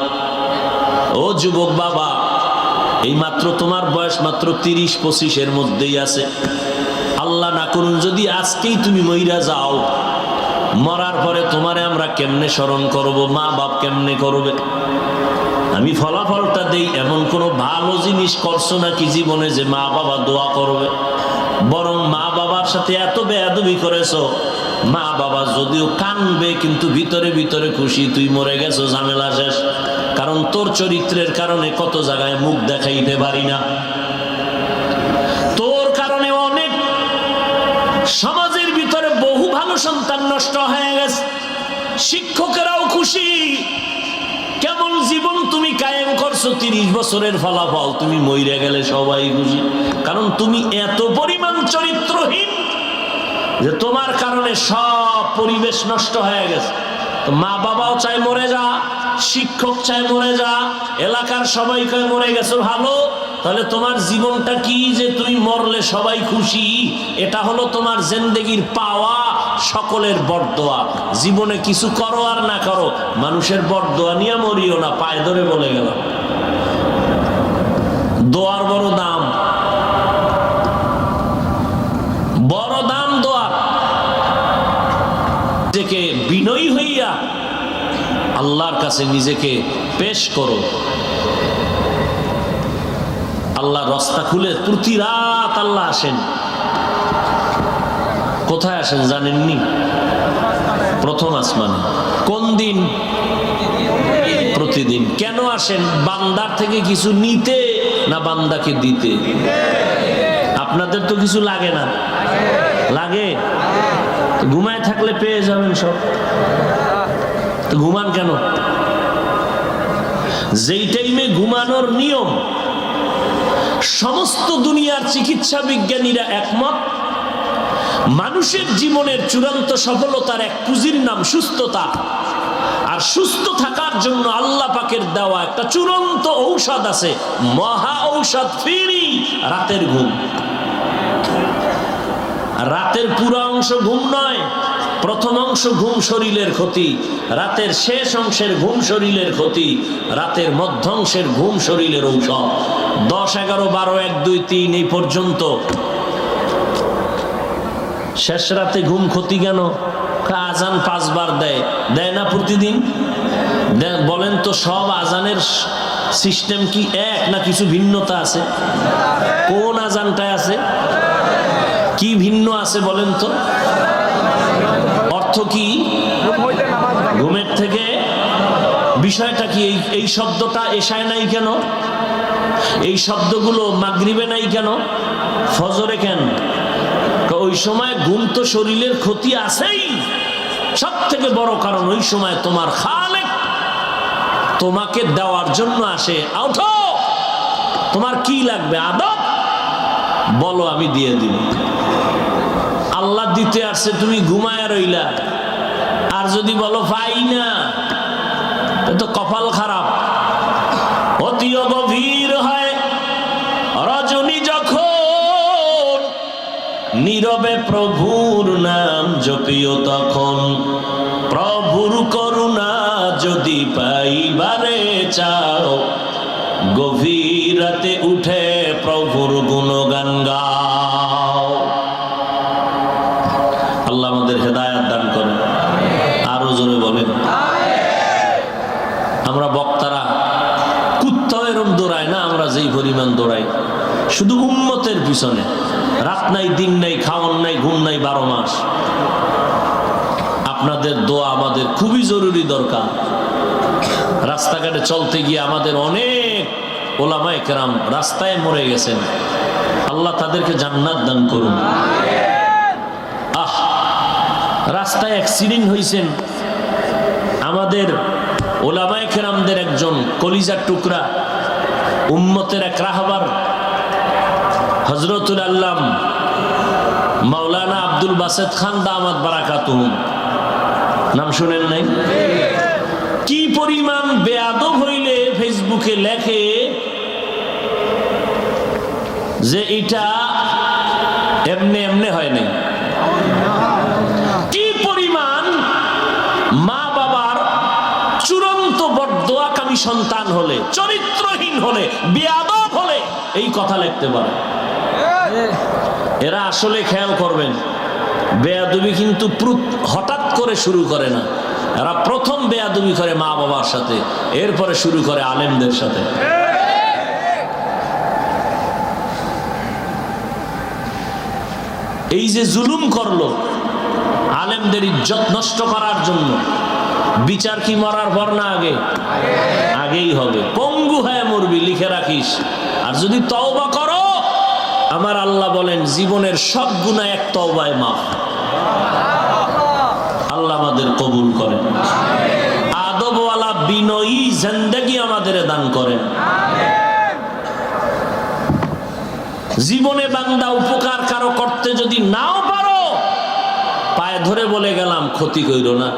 ও যুবক বাবা, এই মাত্র তোমার বয়স মাত্র 30-25 মধ্যেই আছে। আল্লাহ না করুন যদি আজকেই তুমি মইরা যাও, মরার পরে তোমারে আমরা কেমনে স্মরণ করব, মা বাপ কেমনে করবে? আমি ফলাফলটা দেই, এমন কোনো ভালো জিনিস করছো নাকি জীবনে যে মা বাবা দোয়া করবে? বরং মা বাবার সাথে এত বেয়াদবি করেছো, মা বাবা যদিও কানবে কিন্তু ভিতরে ভিতরে খুশি, তুই মরে গেছো, ঝামেলা শেষ। কারণ তোর চরিত্রের কারণে কত জায়গায় মুখ দেখাইতে পারি না, তোর কারণে অনেক সমাজের ভিতরে বহু ভালো সন্তান নষ্ট হয়ে গেছে, শিক্ষকেরাও খুশি। কেমন জীবন তুমি কায়েম করছো, 30 বছরের ফলাফল, তুমি মইরে গেলে সবাই খুশি। কারণ তুমি এত পরিমাণ চরিত্রহীন যে তোমার কারণে সব পরিবেশ নষ্ট হয়ে গেছে। মা বাবাও চায় মরে যা, শিক্ষক চায় মরে যা, এলাকার সবাই কয় মরে গেছো ভালো। তাহলে তোমার জীবনটা কি যে তুমি মরলে সবাই খুশি? এটা হলো তোমার জিন্দেগির পাওয়া, সকলের বরদোয়া। জীবনে কিছু করো আর না করো, মানুষের বরদোয়া নিয়ে মরিও না, পায়ে ধরে বলে গেলাম। দোয়ার বড় দাম, বড় দাম দোয়ার। নিজেকে বিনয়ী হইয়া আল্লাহর কাছে নিজেকে পেশ করো। আল্লাহ রাস্তা খুলে প্রতি রাত আল্লাহ আসেন। কোথায় আসেন জানেননি? প্রথম আসমানে। কোন দিন? প্রতিদিন। কেন আসেন? বান্দার থেকে কিছু নিতে না বান্দাকে দিতে? আপনাদের তো কিছু লাগে না, লাগে? ঘুমায় থাকলে পেয়ে যাবেন সব, ঘুমান কেন? যেই টাইমে ঘুমানোর নিয়ম, সমস্ত দুনিয়ার চিকিৎসা বিজ্ঞানীরা একমত, মানুষের জীবনের চূড়ান্ত সফলতার এক পুঁজির নাম সুস্থতা। আর সুস্থ থাকার জন্য আল্লাহ পাকের দেওয়া একটা চূড়ান্ত ঔষধ আছে, মহা ঔষধ ফিরি, রাতের ঘুম। রাতের পুরো অংশ ঘুম নয়, প্রথম অংশ ঘুম শরীরের ক্ষতি, রাতের শেষ অংশের ঘুম শরীরের ক্ষতি, রাতের মধ্যাংশের ঘুম শরীরের ঔষধ। 10, 11, 12, 1, 2, 3 এই পর্যন্ত। শেষ রাতে ঘুম ক্ষতি কেন? আজান 5 বার দেয়, দেয় না প্রতিদিন? বলেন তো সব আজানের সিস্টেম কি এক, না কিছু ভিন্নতা আছে? কোন আজানটায় আছে? কি ভিন্ন আছে বলেন তো? অর্থ কি? ঘুমের থেকে বিষয়টা কি? এই শব্দটা এশায় নাই কেন? এই শব্দগুলো মাগরিবে নাই কেন? ফজরে কেন? ওই সময় ঘুম তো শরীরের ক্ষতি আছেই, সব থেকে বড় কারণ ওই সময় তোমার খালেক তোমাকে দেওয়ার জন্য আসে। ওঠো, তোমার কি লাগবে আদব বলো, আমি দিয়ে দিব। আল্লাহ দিতে আসছে, তুমি ঘুমায় রইলা, আর যদি বলো পাই না, তো কপাল খারাপ। অতিও গভীর হয় রজনী যখন, নীরবে প্রভুর নাম জপিও তখন। প্রভুর করুণা যদি পাইবারে চাও, গভীর রাতে উঠে প্রভুর গুণগান গাও। আল্লাহ আমাদের হেদায়েত দান করেন। আরো জোরে বলেন। আমরা বক্তারা কুত্তা এরম দৌড়ায় না, আমরা যেই পরিমাণ দৌড়াই শুধু উম্মতের পিছনে, রাত নাই দিন নাই, খাওয়ান নাই, ঘুম নাই 12 মাস। আপনাদের দোয়া আমাদের খুবই জরুরি দরকার। রাস্তাঘাটে চলতে গিয়ে আমাদের অনেক ওলামায়ে কেরাম রাস্তায় মরে গেছেন, আল্লাহ তাদেরকে জান্নাত দান করুন। রাস্তায় অ্যাক্সিডেন্ট হয়েছেন আমাদের ওলামায়ে কেরামদের একজন কলিজার টুকরা, উম্মতের এক রাহবার হযরতুল আল্লাম মাওলানা আব্দুল বাসেত খান দামাত বারাকাতুহুম, নাম শুনেন নাই? কি পরিমাণ বেয়াদব হইলে ফেসবুকে লেখে যে এটা এমনি এমনি হয় নাই। কি পরিমাণ মা বাবার চূড়ান্ত বরদোয়াকামী সন্তান হলে, চরিত্রহীন হলে, বেয়াদব হলে এই কথা লিখতে পারে। এরা আসলে খেয়াল করবেন, বেয়াদবি কিন্তু হঠাৎ করে শুরু করে না, এরা প্রথম বেয়াদবি করে মা বাবার সাথে, এরপরে শুরু করে আলেমদের সাথে। এই যে জুলুম করলো আলেমদের ইজ্জত নষ্ট করার জন্য, বিচার কি মরার পর না আগে? আগেই হবে। পঙ্গু হয়ে মরবি, লিখে রাখিস। আর যদি তওবা করো, আমার আল্লাহ বলেন জীবনের সব গুনাহ এক তওবায় মাফ। আল্লাহ আমাদের কবুল করেন, আদবওয়ালা বিনয়ী জিন্দেগি আমাদের দান করেন। জীবনে বান্দা উপকার কারো করতে যদি নাও পারো, পায়ে ধরে বলে গেলাম ক্ষতি কইরো না।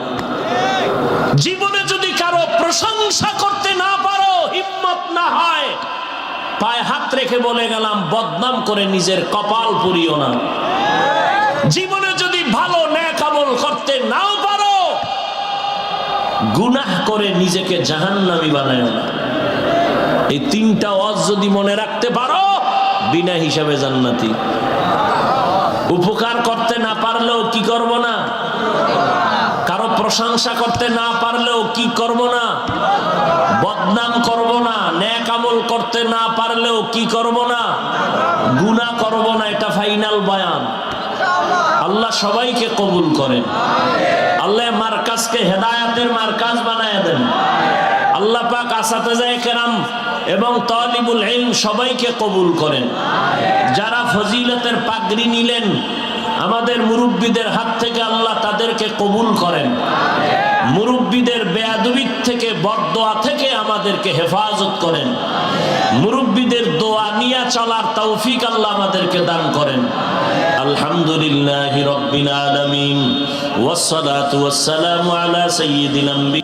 জীবনে যদি কারো প্রশংসা করতে না পারো, হিম্মত না হয়, পায়ে হাত রেখে বলে গেলাম বদনাম করে নিজের কপাল পুড়িও না। জীবনে যদি ভালো নেক আমল করতে নাও পারো, গুনাহ করে নিজেকে জাহান্নামী বানায় না। এই তিনটা ওয়াজ যদি মনে রাখতে পারো, বিনা হিসাবে জান্নাতি। উপকার করতে না পারলেও কি করব না? কারো প্রশংসা করতে না পারলেও কি করব না? বদনাম করব না। নেক আমল করতে না পারলেও কি করব না? গুনাহ করব না। এটা ফাইনাল বয়ান। আল্লাহ সবাইকে কবুল করেন। আল্লাহ মার্কাজকে হেদায়েতের মার্কাজ বানায় দেন। আল্লাহ পাক আসাতেজায়ে কেরাম এবং তালিবুল ইলম সবাইকে কবুল করেন। যারা ফজিলতের পাগড়ি নিলেন আমাদের মুরব্বীদের হাত থেকে, আল্লাহ তাদেরকে কবুল করেন। মুরব্বীদের বেয়াদবি থেকে, বদদোয়া থেকে আমাদেরকে হেফাজত করেন। মুরব্বীদের দোয়া নিয়ে চলার তৌফিক আল্লাহ আমাদেরকে দান করেন। আলহামদুলিল্লাহি রাব্বিল আলামিন ওয়াস সালাতু ওয়াস সালামু আলা সাইয়্যিদিল